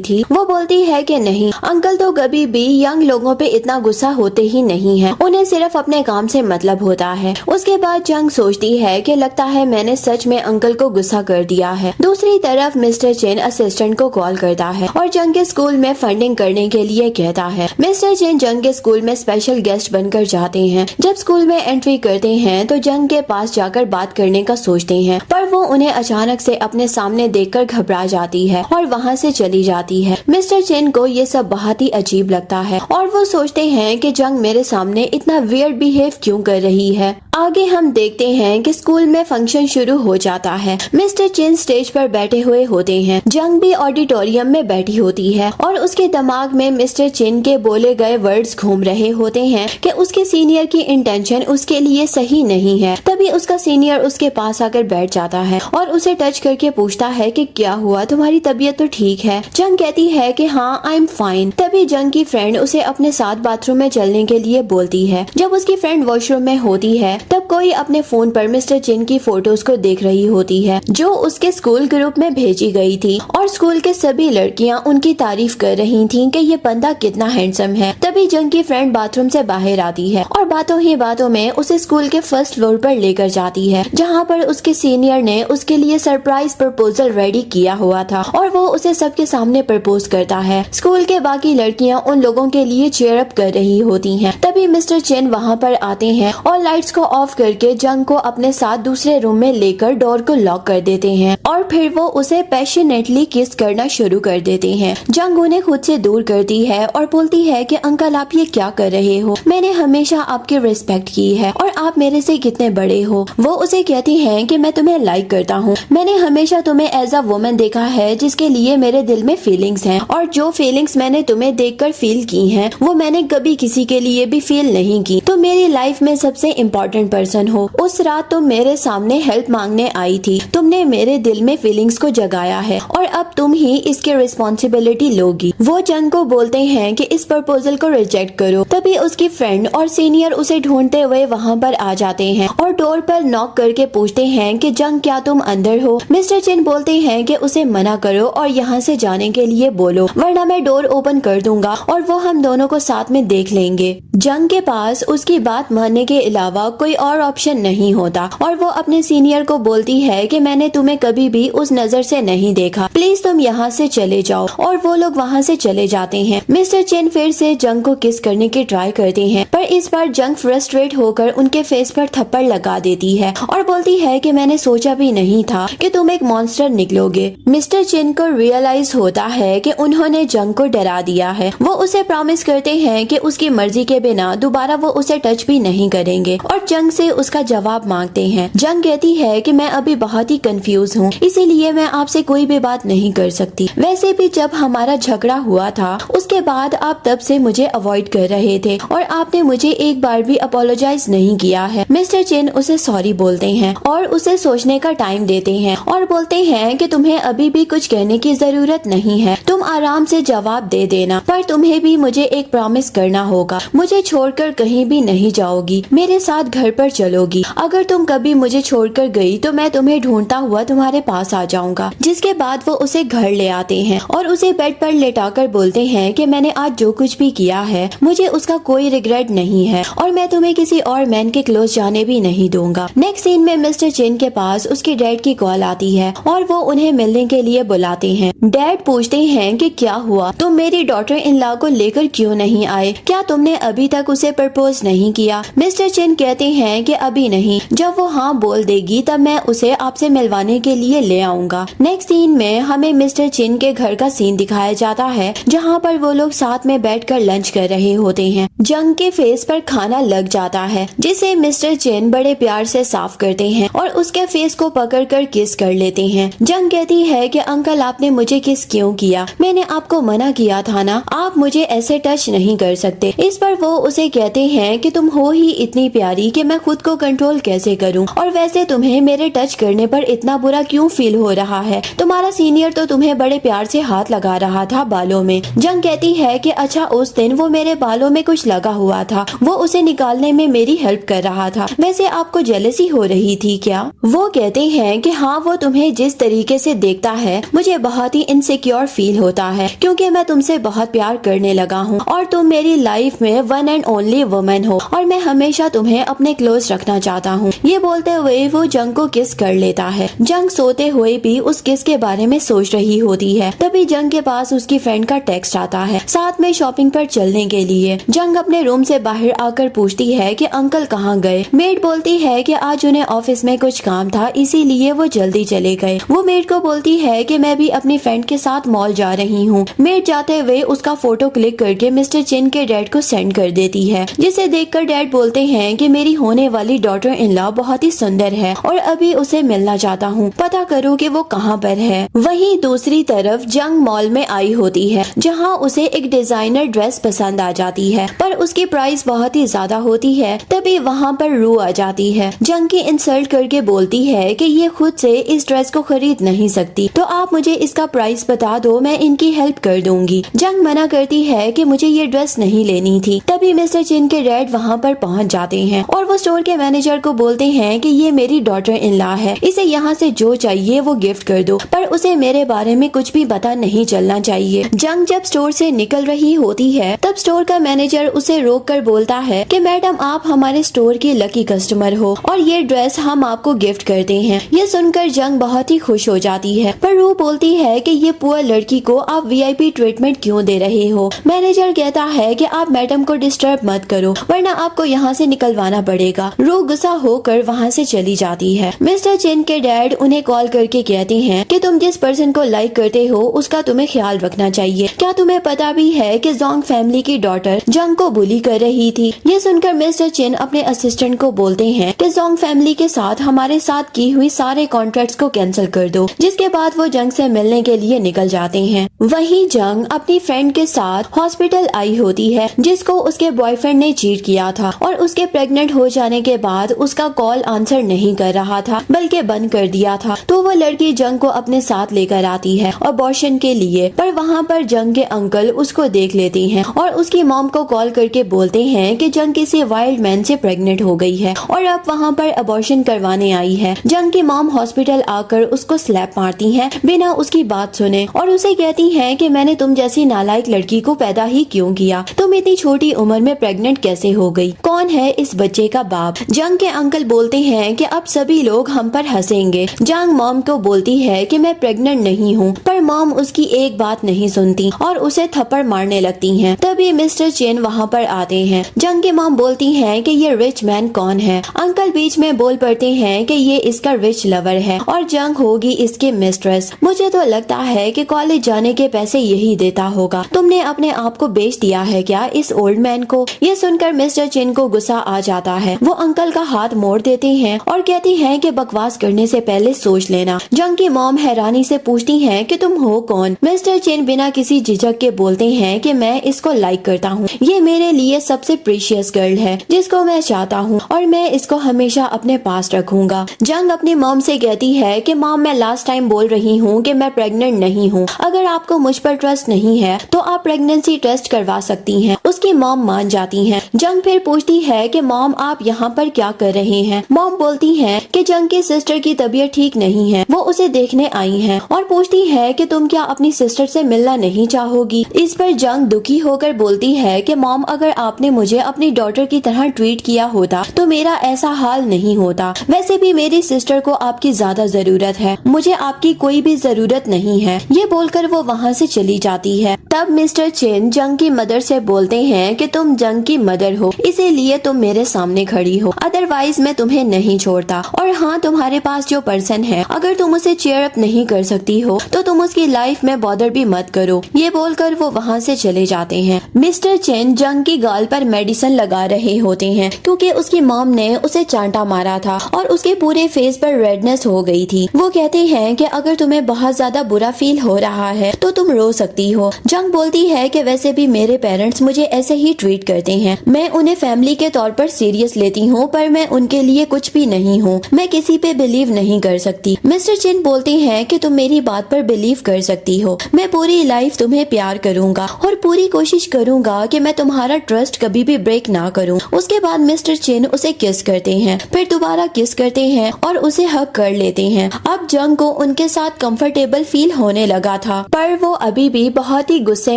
थी? वो बोलती है कि नहीं, अंकल तो कभी भी यंग लोगों पे इतना गुस्सा होते ही नहीं है, उन्हें सिर्फ अपने काम से मतलब होता है। उसके बाद जंग सोचती है कि लगता है मैंने सच में अंकल को गुस्सा कर दिया है। दूसरी तरफ मिस्टर चिन असिस्टेंट को कॉल करता है और जंग के स्कूल में फंडिंग करने के लिए कहता है। मिस्टर चिन जंग के स्कूल में स्पेशल गेस्ट बनकर जाते हैं। जब स्कूल में एंट्री करते हैं तो जंग के पास जाकर बात करने का सोचते हैं, पर वो उन्हें अचानक से अपने सामने देखकर घबरा जाती है और वहाँ से चली जाती है। मिस्टर चिन को ये सब बहुत ही अजीब लगता है और वो सोचते हैं कि जंग मेरे सामने इतना वियर्ड बिहेव क्यों कर रही है। आगे हम देखते हैं कि स्कूल में फंक्शन शुरू हो जाता है। मिस्टर चिन स्टेज पर बैठे हुए होते हैं, जंग भी ऑडिटोरियम में बैठी होती है और उसके दिमाग में मिस्टर चिन के बोले गए वर्ड्स घूम रहे होते हैं कि उसके सीनियर की इंटेंशन उसके लिए सही नहीं है। तभी उसका सीनियर उसके पास आकर बैठ जाता है और उसे टच करके पूछता है कि क्या हुआ, तुम्हारी तबीयत तो ठीक है। जंग कहती है कि हाँ, आई एम फाइन। तभी जंग की फ्रेंड उसे अपने साथ बाथरूम में चलने के लिए बोलती है। जब उसकी फ्रेंड वॉशरूम में होती है तब कोई अपने फोन पर मिस्टर चिन की फोटोज को देख रही होती है जो उसके स्कूल ग्रुप में भेजी गई थी और स्कूल के सभी लड़कियां उनकी तारीफ कर रही थीं कि ये बंदा कितना हैंडसम है। तभी जंग की फ्रेंड बाथरूम से बाहर आती है और बातों ही बातों में उसे स्कूल के फर्स्ट फ्लोर पर लेकर जाती है, जहाँ पर उसके सीनियर ने उसके लिए सरप्राइज प्रपोजल रेडी किया हुआ था और वो उसे सबके सामने प्रपोज करता है। स्कूल के बाकी लड़कियां उन लोगों के लिए चीयर अप कर रही होती हैं। तभी मिस्टर चिन वहाँ पर आते हैं और लाइट्स को ऑफ करके जंग को अपने साथ दूसरे रूम में लेकर डोर को लॉक कर देते हैं और फिर वो उसे पैशनेटली किस करना शुरू कर देते हैं। जंग उन्हें खुद से दूर करती है और बोलती है कि अंकल आप ये क्या कर रहे हो, मैंने हमेशा आपकी रिस्पेक्ट की है और आप मेरे से कितने बड़े हो। वो उसे कहती हैं कि मैं तुम्हें लाइक करता हूँ, मैंने हमेशा तुम्हें एज अ वुमन देखा है जिसके लिए मेरे दिल में फीलिंग्स हैं और जो फीलिंग्स मैंने तुम्हें देखकर फील की हैं वो मैंने कभी किसी के लिए भी फील नहीं की। तुम मेरी लाइफ में सबसे इम्पोर्टेंट पर्सन हो। उस रात तुम मेरे सामने हेल्प मांगने आई थी, तुमने मेरे दिल में फीलिंग्स को जगाया है और अब तुम ही इसकी रिस्पॉन्सिबिलिटी लोगी। वो जंग को बोलते हैं कि इस प्रपोजल को रिजेक्ट करो। तभी उसकी फ्रेंड और सीनियर उसे ढूंढते हुए वहाँ पर आ जाते हैं और डोर पर नॉक करके पूछते हैं कि जंग क्या तुम अंदर हो। मिस्टर चिन बोलते हैं कि उसे मना करो और यहाँ से जाने के लिए बोलो वरना मैं डोर ओपन कर दूंगा और वो हम दोनों को साथ में देख लेंगे। जंग के पास उसकी बात मानने के अलावा कोई और ऑप्शन नहीं होता और वो अपने सीनियर को बोलती है कि मैंने तुम्हें कभी भी उस नजर से नहीं देखा, प्लीज तुम यहाँ से चले जाओ। और वो लोग वहाँ से चले जाते हैं। मिस्टर चिन फिर से जंग को किस करने की ट्राई करते हैं पर इस बार जंग फ्रस्ट्रेट होकर उनके फेस पर थप्पड़ लगा देती है और बोलती है कि मैंने सोचा भी नहीं था कि तुम एक मॉन्स्टर निकलोगे। मिस्टर चिन को रियलाइज होता है कि उन्होंने जंग को डरा दिया है। वो उसे प्रॉमिस करते हैं कि उसकी मर्जी के बिना दोबारा वो उसे टच भी नहीं करेंगे और जंग से उसका जवाब मांगते हैं। जंग कहती है कि मैं अभी बहुत ही कंफ्यूज हूँ, इसीलिए मैं आपसे कोई भी बात नहीं कर सकती। वैसे भी जब हमारा झगड़ा हुआ था उसके बाद आप तब से मुझे अवॉइड कर रहे थे और आपने मुझे एक बार भी अपोलोजाइज नहीं किया है। मिस्टर चिन उसे सॉरी बोलते हैं और उसे सोचने का टाइम देते हैं और बोलते हैं कि तुम्हें अभी भी कुछ कहने की जरूरत नहीं है, तुम आराम से जवाब दे देना, पर तुम्हें भी मुझे एक प्रॉमिस करना होगा, मुझे छोड़कर कहीं भी नहीं जाओगी, मेरे साथ घर पर चलोगी। अगर तुम कभी मुझे छोड़कर गई तो मैं तुम्हें ढूंढता हुआ तुम्हारे पास आ जाऊंगा। जिसके बाद वो उसे घर ले आते हैं और उसे बेड पर लेटाकर बोलते हैं कि मैंने आज जो कुछ भी किया है मुझे उसका कोई रिग्रेट नहीं है और मैं तुम्हें किसी और मैन के क्लोज जाने भी नहीं दूंगा। नेक्स्ट सीन में मिस्टर चिन के पास उसके डैड की कॉल आती है और वो उन्हें मिलने के लिए बुलाते हैं। डैड पूछते हैं कि क्या हुआ, तुम मेरी डॉटर इन लॉ को लेकर क्यों नहीं आए, क्या तुमने अभी तक उसे प्रपोज नहीं किया। मिस्टर चिन कहते हैं कि अभी नहीं, जब वो हाँ बोल देगी तब मैं उसे आपसे मिलवाने के लिए ले आऊंगा। नेक्स्ट सीन में हमें मिस्टर चिन के घर का सीन दिखाया जाता है जहाँ पर वो लोग साथ में बैठकर लंच कर रहे होते हैं। जंग के फेस पर खाना लग जाता है जिसे मिस्टर चिन बड़े प्यार से साफ करते हैं और उसके फेस को पकड़कर किस कर लेते हैं। जंग कहती है कि अंकल आपने मुझे किस क्यों किया, मैंने आपको मना किया था ना, आप मुझे ऐसे टच नहीं कर सकते। इस पर वो उसे कहते हैं कि तुम हो ही इतनी प्यारी कि मैं खुद को कंट्रोल कैसे करूं, और वैसे तुम्हें मेरे टच करने पर इतना बुरा क्यों फील हो रहा है, तुम्हारा सीनियर तो तुम्हें बड़े प्यार से हाथ लगा रहा था बालों में। जंग कहती है कि अच्छा उस दिन वो मेरे बालों में कुछ लगा हुआ था, वो उसे निकालने में मेरी हेल्प कर रहा था, वैसे आपको जेलसी हो रही थी क्या। वो कहते हैं कि हाँ, वो तुम्हें जिस तरीके से देखता है मुझे बहुत ही इनसिक्योर फील होता है क्योंकि मैं तुमसे बहुत प्यार करने लगा हूँ और तुम मेरी लाइफ में वन एंड ओनली वुमन हो और मैं हमेशा तुम्हें अपने क्लोज रखना चाहता हूँ। ये बोलते हुए वो जंग को किस कर लेता है। जंग सोते हुए भी उस किस के बारे में सोच रही होती है। तभी जंग के पास उसकी फ्रेंड का टेक्स्ट आता है साथ में शॉपिंग पर चलने के लिए। जंग अपने रूम से बाहर आकर पूछती है कि अंकल कहाँ गए। मेड बोलती है कि आज उन्हें ऑफिस में कुछ काम था इसीलिए वो जल्दी चले गए। वो मेड को बोलती है कि मैं भी अपनी फ्रेंड के साथ मॉल जा रही हूँ। मेड जाते हुए उसका फोटो क्लिक करके मिस्टर चिन के डैड को सेंड कर देती है जिसे देखकर डैड बोलते हैं कि मेरी होने वाली डॉटर इन लॉ बहुत ही सुंदर है और अभी उसे मिलना चाहता हूँ, पता करो कि वो कहाँ पर है। वहीं दूसरी तरफ जंग मॉल में आई होती है जहाँ उसे एक डिजाइनर ड्रेस पसंद आ जाती है, पर उसकी प्राइस बहुत ही ज्यादा होती है। तभी वहाँ पर रू आ जाती है, जंग की इंसल्ट करके बोलती है कि ये खुद से इस ड्रेस को खरीद नहीं सकती, तो आप मुझे इसका प्राइस बता दो, मैं इनकी हेल्प कर दूंगी। जंग मना करती है कि मुझे ये ड्रेस नहीं लेनी थी। तभी मिस्टर चिन के डैड वहाँ पर पहुँच जाते हैं और वो स्टोर के मैनेजर को बोलते हैं कि ये मेरी डॉटर इन लॉ है, इसे यहाँ से जो चाहिए वो गिफ्ट कर दो, पर उसे मेरे बारे में कुछ भी पता नहीं चलना चाहिए। जंग जब स्टोर से निकल रही होती है तब स्टोर का मैनेजर उसे रोक कर बोलता है कि मैडम आप हमारे स्टोर की लकी कस्टमर हो और ये ड्रेस हम आपको गिफ्ट करते हैं। ये सुनकर जंग बहुत ही खुश हो जाती है, पर रू बोलती है कि ये पुअर लड़की को आप वीआईपी ट्रीटमेंट क्यों दे रहे हो। मैनेजर कहता है कि आप मैडम को डिस्टर्ब मत करो वरना आपको यहाँ से निकलवाना पड़ेगा। रू गुस्सा होकर वहाँ से चली जाती है। मिस्टर चिन के डैड उन्हें कॉल करके कहते हैं कि तुम जिस पर्सन को लाइक करते हो उसका तुम्हें ख्याल रखना चाहिए। क्या तुम्हें पता भी है कि जोंग फैमिली की डॉटर जंग को बुली कर रही थी। ये सुनकर मिस्टर चिन अपने असिस्टेंट को बोलते हैं कि जोंग फैमिली के साथ हमारे साथ की हुई सारे कॉन्ट्रैक्ट्स को कैंसिल कर दो, जिसके बाद वो जंग से मिलने के लिए निकल जाते हैं। वहीं जंग अपनी फ्रेंड के साथ हॉस्पिटल आई होती है जिसको उसके बॉयफ्रेंड ने चीट किया था और उसके प्रेग्नेंट हो जाने के बाद उसका कॉल आंसर नहीं कर रहा था बल्कि बंद कर दिया था। तो वो लड़की जंग को अपने साथ लेकर आती है अबॉर्शन के लिए, पर वहाँ पर जंग के अंकल उसको देख लेते हैं और उसकी मॉम को कॉल करके बोलते हैं कि जंग किसी वाइल्ड मैन से प्रेग्नेंट हो गई है और अब वहाँ पर अबॉर्शन करवाने आई है। जंग की मॉम हॉस्पिटल आकर उसको स्लैप मारती है बिना उसकी बात सुने और उसे कहती है कि मैंने तुम जैसी नालायक लड़की को पैदा ही क्यों किया, तुम इतनी छोटी उम्र में प्रेग्नेंट कैसे हो गई, कौन है इस बच्चे का बाप। जंग के अंकल बोलते हैं कि अब सभी लोग हम पर हंसेंगे। जंग मॉम को बोलती है कि मैं प्रेग्नेंट नहीं हूँ, पर मॉम उसकी एक बात नहीं सुनती और उसे थप्पड़ मारने लगती हैं। तभी मिस्टर चेन वहाँ पर आते हैं। जंग की मॉम बोलती है कि ये रिच मैन कौन है। अंकल बीच में बोल पड़ते हैं कि ये इसका रिच लवर है और जंग होगी इसकी मिस्ट्रेस। मुझे तो लगता है कि कॉलेज जाने के पैसे यही देता होगा, तुमने अपने आप को बेच दिया है क्या इस ओल्ड मैन को। ये सुनकर मिस्टर चिन को गुस्सा आ जाता है। वो अंकल का हाथ मोड़ देते हैं और कहती हैं कि बकवास करने से पहले सोच लेना। जंग की मॉम हैरानी से पूछती हैं कि तुम हो कौन। मिस्टर चिन बिना किसी झिझक के बोलते हैं कि मैं इसको लाइक करता हूँ, ये मेरे लिए सबसे प्रीशियस गर्ल है जिसको मैं चाहता हूँ और मैं इसको हमेशा अपने पास रखूंगा। जंग अपनी मॉम से कहती है कि मॉम मैं लास्ट टाइम बोल रही हूँ कि मैं प्रेग्नेंट नहीं हूँ, अगर आपको मुझ पर ट्रस्ट नहीं है तो आप प्रेगनेंसी टेस्ट करवा सकती हैं। उसकी मॉम मान जाती हैं। जंग फिर पूछती है कि मॉम आप यहाँ पर क्या कर रहे हैं। मॉम बोलती हैं कि जंग की सिस्टर की तबीयत ठीक नहीं है, वो उसे देखने आई हैं और पूछती है कि तुम क्या अपनी सिस्टर से मिलना नहीं चाहोगी। इस पर जंग दुखी होकर बोलती है कि मॉम अगर आपने मुझे अपनी डॉटर की तरह ट्रीट किया होता तो मेरा ऐसा हाल नहीं होता। वैसे भी मेरी सिस्टर को आपकी ज्यादा जरूरत है, मुझे आपकी कोई भी जरूरत नहीं है। ये बोलकर वो वहाँ से चली जाती है। तब मिस्टर चेन जंग की मदर से बोलते हैं कि तुम जंग की मदर हो, इसीलिए तुम मेरे सामने खड़ी हो, अदरवाइज मैं तुम्हें नहीं छोड़ता। और हाँ, तुम्हारे पास जो पर्सन है अगर तुम उसे चेयर अप नहीं कर सकती हो तो तुम उसकी लाइफ में बॉदर भी मत करो। ये बोलकर वो वहाँ से चले जाते हैं। मिस्टर चेन जंग की गाल पर मेडिसिन लगा रहे होते हैं क्योंकि उसकी मॉम ने उसे चांटा मारा था और उसके पूरे फेस पर रेडनेस हो गई थी। वो कहते हैं कि अगर तुम्हें बहुत ज्यादा बुरा फील हो रहा है तो तुम रो सकती हो। जंग बोलती है कि वैसे भी मेरे पेरेंट्स मुझे ऐसे ही ट्रीट करते हैं, मैं उन्हें फैमिली के तौर पर सीरियस लेती हूँ पर मैं उनके लिए कुछ भी नहीं हूँ, मैं किसी पे बिलीव नहीं कर सकती। मिस्टर चिन बोलते हैं कि तुम मेरी बात पर बिलीव कर सकती हो, मैं पूरी लाइफ तुम्हें प्यार करूंगा और पूरी कोशिश करूंगा कि मैं तुम्हारा ट्रस्ट कभी भी ब्रेक ना करूं। उसके बाद मिस्टर चिन उसे किस करते हैं, फिर दोबारा किस करते हैं और उसे हक कर लेते हैं। अब जंग को उनके साथ कंफर्टेबल फील होने लगा था, पर वो अभी भी बहुत ही गुस्से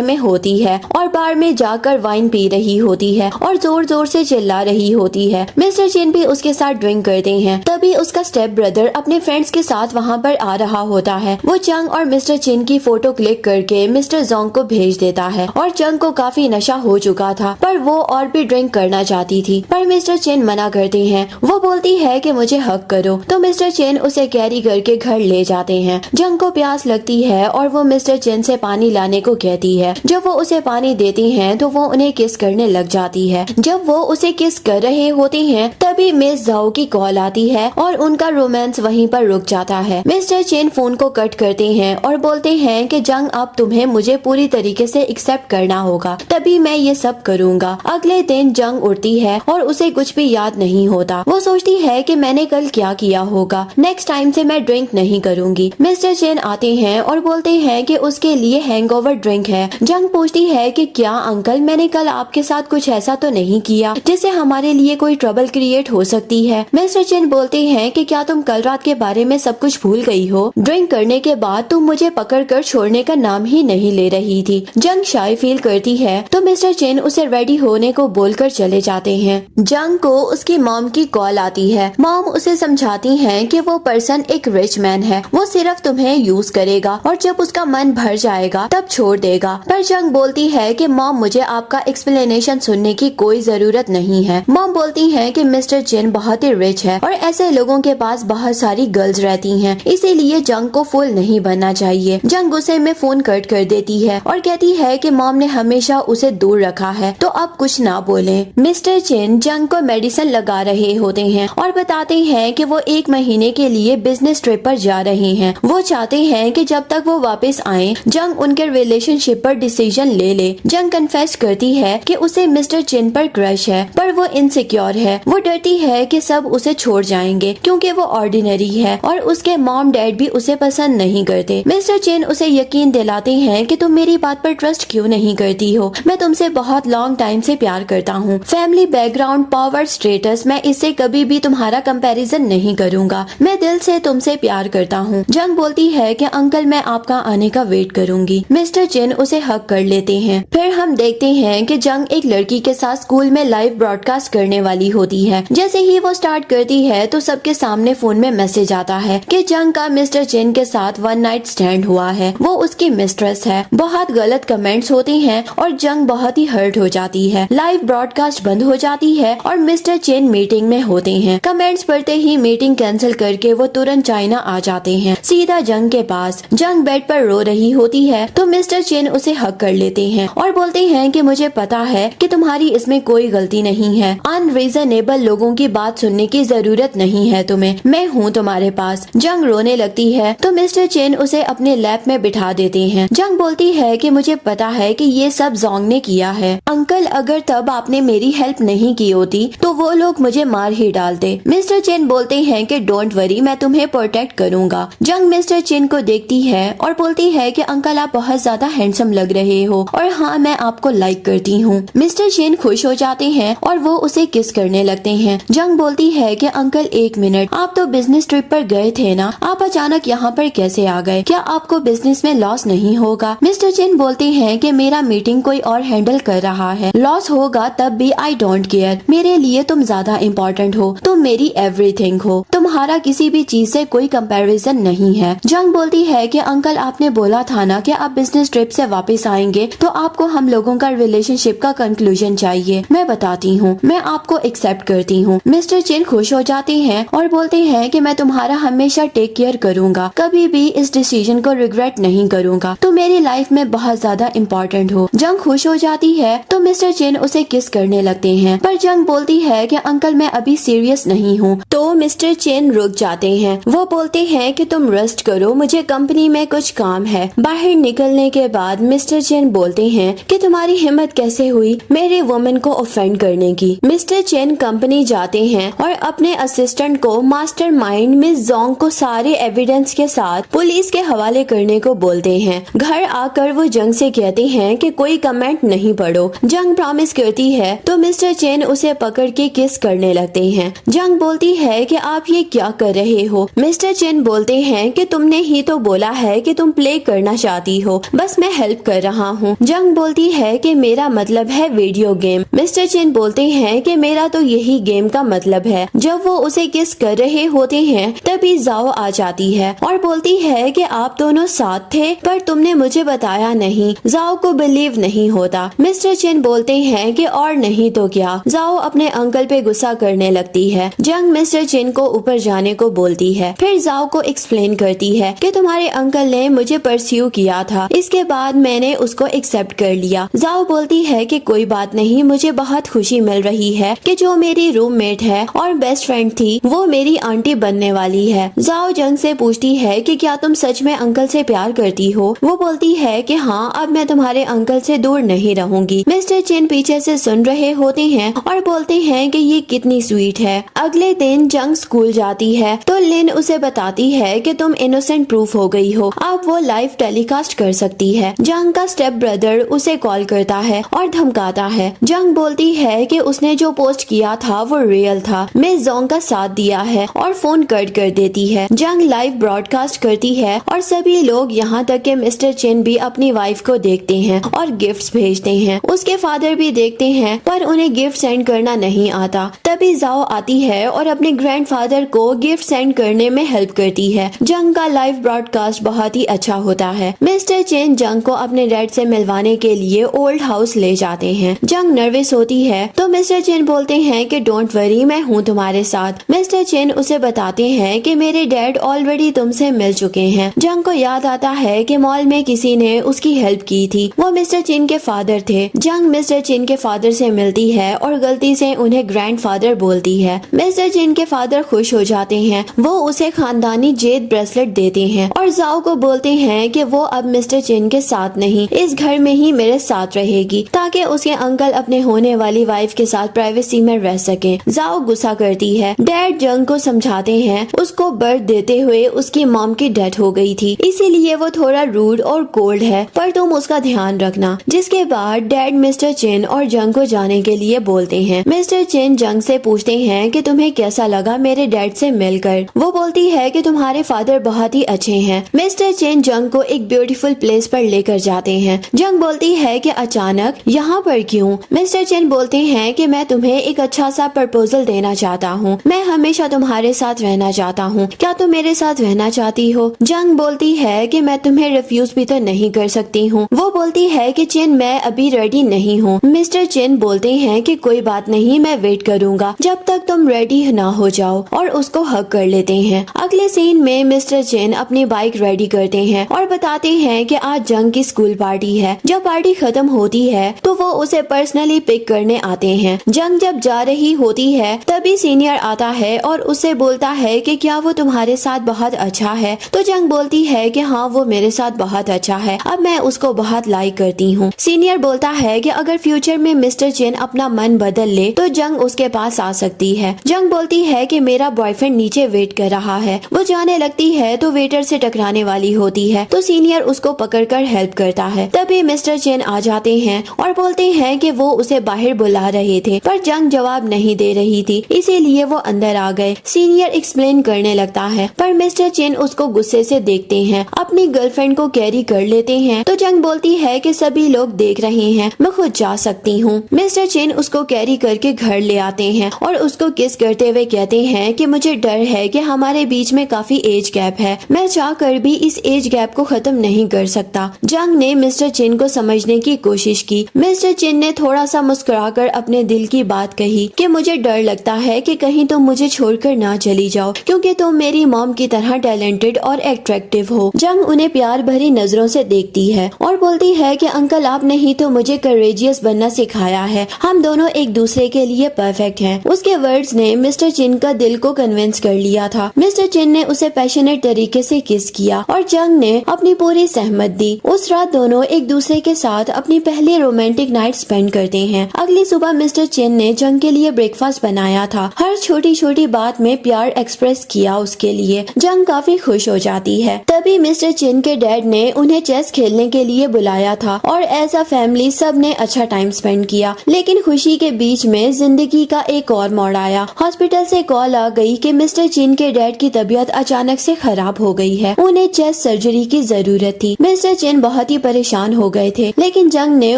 में होती है और बार में जाकर वाइन पी रही होती है और जोर जोर से चिल्ला रही होती है। मिस्टर चिन भी उसके साथ ड्रिंक करते हैं। तभी उसका स्टेप ब्रदर अपने फ्रेंड्स के साथ वहाँ पर आ रहा होता है। वो जंग और मिस्टर चिन की फोटो क्लिक करके मिस्टर जोंग को भेज देता है और जंग को काफी नशा हो चुका था पर वो और भी ड्रिंक करना चाहती थी, पर मिस्टर चिन मना करते हैं। वो बोलती है कि मुझे हक करो, तो मिस्टर चिन उसे कैरी करके घर ले जाते हैं। जंग को प्यास लगती है और वो मिस्टर चिन से पानी लाने को कहती है। जब वो उसे पानी देती हैं तो वो उन्हें किस करने लग जाती है। जब वो उसे किस कर रहे होते हैं तभी मिस जाओ की कॉल आती है और उनका रोमांस वहीं पर रुक जाता है। मिस्टर चेन फोन को कट करते हैं और बोलते हैं कि जंग अब तुम्हें मुझे पूरी तरीके से एक्सेप्ट करना होगा, तभी मैं ये सब करूँगा। अगले दिन जंग उठती है और उसे कुछ भी याद नहीं होता। वो सोचती है कि मैंने कल क्या किया होगा, नेक्स्ट टाइम से मैं ड्रिंक नहीं करूँगी। मिस्टर चेन आते हैं और बोलते हैं कि उसके लिए हैंगओवर ड्रिंक है। जंग पूछती है कि क्या अंकल मैंने कल आपके साथ कुछ ऐसा तो नहीं किया जिससे हमारे लिए कोई ट्रबल क्रिएट हो सकती है। मिस्टर चेन बोलते हैं कि क्या तुम कल रात के बारे में सब कुछ भूल गई हो? ड्रिंक करने के बाद तुम मुझे पकड़कर छोड़ने का नाम ही नहीं ले रही थी। जंग शाय फील करती है तो मिस्टर चेन उसे रेडी होने को बोलकर चले जाते हैं। जंग को उसकी मॉम की कॉल आती है। मॉम उसे समझाती हैं कि वो पर्सन एक रिच मैन है, वो सिर्फ तुम्हें यूज करेगा और जब उसका मन भर जाएगा तब छोड़ देगा। पर जंग बोलती है कि मॉम मुझे आपका एक्सप्लेनेशन सुनने की कोई जरूरत नहीं है। मॉम बोलती है कि मिस्टर चेन बहुत ही रिच है और ऐसे लोगों के पास बहुत सारी गर्ल्स रहती हैं, इसीलिए जंग को फुल नहीं बनना चाहिए। जंग गुस्से में फोन कट कर देती है और कहती है कि मॉम ने हमेशा उसे दूर रखा है तो अब कुछ ना बोले। मिस्टर चेन जंग को मेडिसिन लगा रहे होते हैं और बताते हैं कि वो 1 महीने के लिए बिजनेस ट्रिप पर जा रहे हैं। वो चाहते हैं कि जब तक वो वापस आए जंग उनके रिलेशनशिप पर डिसीजन ले ले। जंग कन्फेस करती है कि उसे मिस्टर चेन पर क्रश है, पर वो इनसिक्योर है। वो डरती है कि सब उसे छोड़ जाएंगे क्योंकि वो ऑर्डिनरी है और उसके मॉम डैड भी उसे पसंद नहीं करते। मिस्टर चेन उसे यकीन दिलाते हैं कि तुम मेरी बात पर ट्रस्ट क्यों नहीं करती हो, मैं तुमसे बहुत लॉन्ग टाइम से प्यार करता हूँ। फैमिली बैकग्राउंड, पावर, स्टेटस, मैं इससे कभी भी तुम्हारा कंपैरिजन नहीं करूँगा। मैं दिल से तुमसे प्यार करता हूँ। जंग बोलती है कि अंकल मैं आपका आने का वेट करूंगी। मिस्टर चेन उसे हक कर लेते हैं। फिर हम देखते हैं कि जंग एक लड़की के साथ स्कूल में लाइव ब्रॉडकास्ट करने वाली होती है। जैसे ही वो स्टार्ट करती है तो सबके सामने फोन में मैसेज आता है कि जंग का मिस्टर चेन के साथ 1 नाइट स्टैंड हुआ है, वो उसकी मिस्ट्रेस है। बहुत गलत कमेंट्स होते हैं और जंग बहुत ही हर्ट हो जाती है। लाइव ब्रॉडकास्ट बंद हो जाती है और मिस्टर चेन मीटिंग में होते हैं। कमेंट्स पढ़ते ही मीटिंग कैंसिल करके वो तुरंत चाइना आ जाते हैं, सीधा जंग के पास। जंग बेड पर रो रही होती है तो मिस्टर चेन उसे हक कर लेते हैं और बोलते हैं कि मुझे पता है कि तुम्हारी इसमें कोई गलती नहीं है। अनरीजनेबल लोगों की बात सुनने की जरूरत नहीं है तुम्हें, मैं हूँ तुम्हारे पास। जंग रोने लगती है तो मिस्टर चेन उसे अपने लैब में बिठा देते हैं। जंग बोलती है कि मुझे पता है कि ये सब जोंग ने किया है अंकल, अगर तब आपने मेरी हेल्प नहीं की होती तो वो लोग मुझे मार ही डालते। मिस्टर चेन बोलते हैं कि डोंट वरी, मैं तुम्हें प्रोटेक्ट करूंगा। जंग मिस्टर चेन को देखती है और बोलती है कि अंकल आप बहुत ज्यादा हैंडसम लग रहे हो और हाँ मैं आपको लाइक करती हूँ। मिस्टर चेन खुश हो जाते हैं और वो उसे किस करने लगते हैं। जंग बोलती है कि अंकल 1 मिनट, आप तो बिजनेस ट्रिप पर गए थे ना, आप अचानक यहाँ पर कैसे आ गए? क्या आपको बिजनेस में लॉस नहीं होगा? मिस्टर चेन बोलते हैं कि मेरा मीटिंग कोई और हैंडल कर रहा है, लॉस होगा तब भी आई डोंट केयर, मेरे लिए तुम ज्यादा इम्पोर्टेंट हो, तुम मेरी एवरीथिंग हो, तुम्हारा किसी भी चीज से कोई कंपैरिजन नहीं है। जंग बोलती है कि अंकल आपने बोला था ना कि आप बिजनेस ट्रिप से वापस आएंगे तो आपको हम लोगों का रिलेशनशिप का कंक्लूजन चाहिए। मैं बताती हूँ, मैं आपको एक्सेप्ट करती हूँ। मिस्टर चेन खुश हो जाते हैं और बोलते हैं कि मैं तुम्हारा हमेशा टेक केयर करूँगा, कभी भी इस डिसीजन को रिग्रेट नहीं करूँगा, तो मेरी लाइफ में बहुत ज्यादा इम्पोर्टेंट हो। जंग खुश हो जाती है तो मिस्टर चेन उसे किस करने लगते हैं, पर जंग बोलती है कि अंकल मैं अभी सीरियस नहीं हूँ। तो मिस्टर चेन रुक जाते हैं। वो बोलते हैं कि तुम रेस्ट करो, मुझे कंपनी में कुछ काम है। बाहर निकलने के बाद मिस्टर चेन बोलते हैं कि तुम्हारी हिम्मत कैसे हुई मेरे वुमन को ऑफेंड करने की। मिस्टर चेन कंपनी जाते हैं और अपने असिस्टेंट को मास्टरमाइंड मिस जोंग को सारे एविडेंस के साथ पुलिस के हवाले करने को बोलते हैं। घर आकर वो जंग से कहते हैं कि कोई कमेंट नहीं पढ़ो। जंग प्रॉमिस करती है तो मिस्टर चेन उसे पकड़ के किस करने लगते हैं। जंग बोलती है कि आप ये क्या कर रहे हो? मिस्टर चेन बोलते हैं कि तुमने ही तो बोला है कि तुम प्ले करना चाहती हो, बस मैं हेल्प कर रहा हूँ। जंग बोलती है कि मेरा मतलब है वीडियो गेम। मिस्टर चेन बोलते हैं कि मेरा तो यही गेम का मतलब है। जब वो उसे किस कर रहे होते हैं तभी जाओ आ जाती है और बोलती है कि आप दोनों साथ थे पर तुमने मुझे बताया नहीं। जाओ को बिलीव नहीं होता। मिस्टर चेन बोलते हैं कि और नहीं तो क्या। जाओ अपने अंकल पे गुस्सा करने लगती है। जंग मिस्टर चेन को ऊपर जाने को बोलती है। फिर जाओ को एक्सप्लेन करती है कि तुम्हारे अंकल ने मुझे परस्यू किया था, इसके बाद मैंने उसको एक्सेप्ट कर लिया। जाओ बोलती है कि कोई बात नहीं, मुझे बहुत खुशी मिल रही है कि जो मेरी रूममेट है और बेस्ट फ्रेंड थी वो मेरी आंटी बनने वाली है। जाओ जंग से पूछती है कि क्या तुम सच में अंकल से प्यार करती हो। वो बोलती है कि हाँ, अब मैं तुम्हारे अंकल से दूर नहीं रहूंगी। मिस्टर चिन पीछे से सुन रहे होते हैं और बोलते हैं कि ये कितनी स्वीट है। अगले दिन जंग स्कूल जाती है तो लिन उसे बताती है कि तुम इनोसेंट प्रूफ हो गई हो, अब वो लाइव टेलीकास्ट कर सकती है। जंग का स्टेप ब्रदर उसे कॉल करता है और धमकाता है। जंग बोलती है कि उसने जो पोस्ट किया था वो रियल था, मिस जोंग का साथ दिया है और फोन कट कर देती है। जंग लाइव ब्रॉडकास्ट करती है और सभी लोग यहाँ तक कि मिस्टर चिन भी अपनी वाइफ को देखते हैं और गिफ्ट्स भेजते हैं। उसके फादर भी देखते हैं पर उन्हें गिफ्ट सेंड करना नहीं आता। तभी जाओ आती है और अपने ग्रैंडफादर को गिफ्ट सेंड करने में हेल्प करती है। जंग का लाइव ब्रॉडकास्ट बहुत ही अच्छा होता है। मिस्टर चिन जंग को अपने डैड से मिलवाने के लिए ओल्ड हाउस ले जाते हैं। जंग नर्वस होती है तो मिस्टर चिन बोलते हैं कि डोंट वरी, मैं हूँ तुम्हारे साथ। मिस्टर चिन उसे बताते हैं कि मेरे डैड ऑलरेडी तुमसे मिल चुके हैं। जंग को याद आता है कि मॉल में किसी ने उसकी हेल्प की थी, वो मिस्टर चिन के फादर थे। जंग मिस्टर चिन के फादर से मिलती है और गलती से उन्हें ग्रैंडफादर बोलती है। मिस्टर चिन के फादर खुश हो जाते हैं, वो उसे खानदानी जेद ब्रेसलेट देते हैं और जाओ को बोलते हैं कि वो अब मिस्टर चिन के साथ नहीं, इस घर में ही मेरे साथ रहेगी ताकि उसके अंकल अपने होने वाली वाइफ के साथ प्राइवेसी में रह सके। जाओ गुस्सा करती है। डैड जंग को समझाते हैं उसको बर्थ देते हुए उसकी मॉम की डेथ हो गई थी, इसीलिए वो थोड़ा रूड और कोल्ड है, पर तुम उसका ध्यान रखना। जिसके बाद डैड मिस्टर चिन और जंग को जाने के लिए बोलते हैं। मिस्टर चिन जंग से पूछते हैं कि तुम्हें कैसा लगा मेरे डैड से मिलकर। वो बोलती है कि तुम्हारे फादर बहुत ही अच्छे हैं। मिस्टर चिन जंग को एक ब्यूटीफुल प्लेस पर लेकर जाते हैं। जंग बोलती है कि अचानक यहाँ पर क्यों? मिस्टर चिन बोलते हैं कि मैं तुम्हें एक अच्छा सा प्रपोजल देना चाहता हूँ, मैं हमेशा तुम्हारे साथ रहना चाहता हूँ, क्या तुम मेरे साथ रहना चाहती हो? जंग बोलती है कि मैं तुम्हें रिफ्यूज भी तो नहीं कर सकती हूँ। वो बोलती है कि चिन मैं अभी रेडी नहीं हूँ। मिस्टर चिन बोलते हैं कि कोई बात नहीं, मैं वेट करूँगा जब तक तुम रेडी ना हो जाओ, और उसको हग कर लेते हैं। अगले सीन में मिस्टर चिन अपनी बाइक रेडी करते हैं और बताते हैं कि आज जंग की स्कूल पार्टी है। जब पार्टी खत्म होती है तो वो उसे पर्सनली पिक करने आते हैं। जंग जब जा रही होती है तभी सीनियर आता है और उसे बोलता है कि क्या वो तुम्हारे साथ बहुत अच्छा है? तो जंग बोलती है कि हाँ, वो मेरे साथ बहुत अच्छा है, अब मैं उसको बहुत लाइक करती हूँ। सीनियर बोलता है कि अगर फ्यूचर में मिस्टर चिन अपना मन बदल ले तो जंग उसके पास आ सकती है। जंग बोलती है कि मेरा बॉयफ्रेंड नीचे वेट कर रहा है। वो जाने लगती है तो वेटर से टकराने वाली होती है तो सीनियर उसको पकड़कर हेल्प करता है। तभी मिस्टर चिन आ जाते हैं और बोलते हैं कि वो उसे बाहर बुला रहे थे, पर जंग जवाब नहीं दे रही थी, इसीलिए वो अंदर आ गए। सीनियर एक्सप्लेन करने लगता है पर मिस्टर चिन उसको गुस्से से देखते हैं। अपनी गर्लफ्रेंड को कैरी कर लेते हैं तो जंग बोलती है कि सभी लोग देख रहे हैं, मैं खुद जा सकती हूँ। मिस्टर चिन उसको कैरी करके घर ले आते हैं और उसको किस करते हुए कहते हैं कि मुझे डर है कि हमारे बीच में काफी एज गैप है, मैं चाहकर भी इस एज गैप को खत्म नहीं कर सकता। जंग ने मिस्टर चिन को समझने की कोशिश की। मिस्टर चिन ने थोड़ा सा मुस्कुराकर अपने दिल की बात कही कि मुझे डर लगता है कि कहीं तुम मुझे छोड़कर ना चली जाओ, क्योंकि तुम मेरी मॉम की तरह टैलेंटेड और एट्रैक्टिव हो। जंग उन्हें प्यार भरी नजरों से देखती है और बोलती है कि अंकल आपने ही तो मुझे करेजियस बनना सिखाया है, हम दोनों एक दूसरे के लिए परफेक्ट हैं। उसके वर्ड्स ने मिस्टर चिन का दिल को कन्विंस कर लिया था। मिस्टर चिन ने उसे पैशनेट तरीके से किस किया और जंग ने अपनी पूरी सहमत दी। उस रात दोनों एक दूसरे के साथ अपनी पहली रोमांटिक नाइट स्पेंड करते हैं। अगली सुबह मिस्टर चिन ने जंग के लिए ब्रेकफास्ट बनाया था। हर छोटी छोटी बात में प्यार एक्सप्रेस किया उसके लिए। जंग काफी खुश हो जाती है। तभी मिस्टर चिन के डैड ने उन्हें चेस खेलने के लिए बुलाया था और एज अ फैमिली सब ने अच्छा टाइम स्पेंड किया। लेकिन खुशी के बीच में जिंदगी का एक और मोड़ आया। हॉस्पिटल से कॉल आ गई कि मिस्टर चिन के डैड की तबीयत अचानक से खराब हो गई है, उन्हें चेस्ट सर्जरी की जरूरत थी। मिस्टर चिन बहुत ही परेशान हो गए थे, लेकिन जंग ने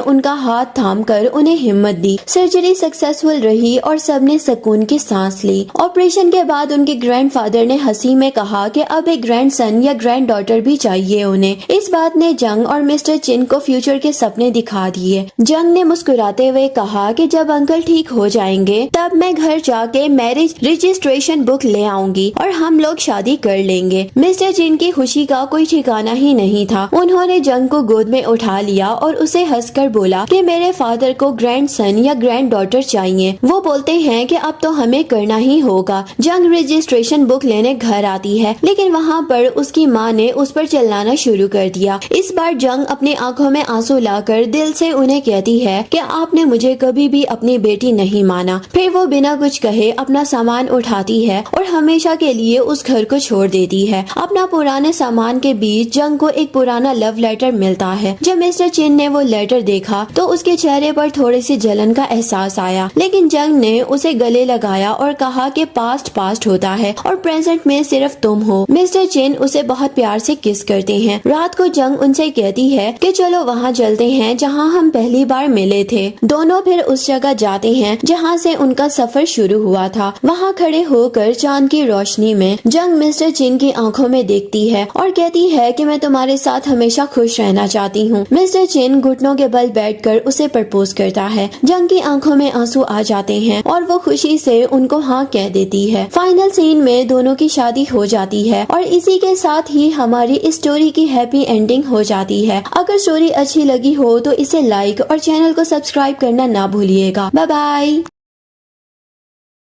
उनका हाथ थामकर उन्हें हिम्मत दी। सर्जरी सक्सेसफुल रही और सबने सुकून की सांस ली। ऑपरेशन के बाद उनके ग्रैंडफादर ने हंसी में कहा कि अब एक ग्रैंडसन या ग्रैंड डॉटर भी चाहिए उन्हें। इस बात ने जंग और मिस्टर चिन को फ्यूचर के सपने दिखा दिए। जंग ने मुस्कुराते हुए कहा कि जब अंकल ठीक हो जाएंगे तब मैं घर जाके मैरिज रजिस्ट्रेशन बुक ले आऊंगी और हम लोग शादी कर लेंगे। मिस्टर चिन की खुशी का कोई ठिकाना ही नहीं था। उन्होंने जंग को गोद में उठा लिया और उसे हंसकर बोला कि मेरे फादर को ग्रैंडसन या ग्रैंड डॉटर चाहिए। वो बोलते हैं कि अब तो हमें करना ही होगा। जंग रजिस्ट्रेशन बुक लेने घर आती है, लेकिन वहाँ पर उसकी माँ ने उस पर चिल्लाना शुरू कर दिया। इस बार जंग अपनी आंखों में आंसू लाकर दिल से उन्हें कहती है कि आपने मुझे कभी भी अपनी बेटी नहीं माना। फिर वो बिना कुछ कहे अपना सामान उठाती है और हमेशा के लिए उस घर को छोड़ देती है। अपना पुराने सामान के बीच जंग को एक पुराना लव लेटर मिलता है। जब मिस्टर चिन ने वो लेटर देखा तो उसके चेहरे पर थोड़ी सी जलन का एहसास आया, लेकिन जंग ने उसे गले लगाया और कहा कि पास्ट पास्ट होता है और प्रेजेंट में सिर्फ तुम हो। मिस्टर चिन उसे बहुत प्यार से किस करते हैं। रात को जंग उनसे कहती है कि चलो वहाँ चलते हैं जहाँ हम पहली बार मिले थे। दोनों फिर उस जगह जाते हैं जहाँ से उनका सफर शुरू हुआ था। वहाँ खड़े होकर चांद की रोशनी में जंग मिस्टर चिन की आंखों में देखती है और कहती है कि मैं तुम्हारे साथ हमेशा खुश रहना चाहती हूँ। मिस्टर चिन घुटनों के बल बैठकर उसे प्रपोज करता है। जंग की आंखों में आंसू आ जाते हैं और वो खुशी से उनको हाँ कह देती है। फाइनल सीन में दोनों की शादी हो जाती है और इसी के साथ ही हमारी इस स्टोरी की हैप्पी एंडिंग हो जाती है। अगर स्टोरी अच्छी लगी हो तो इसे लाइक और चैनल को सब्सक्राइब करना ना भूलिएगा। Bye bye.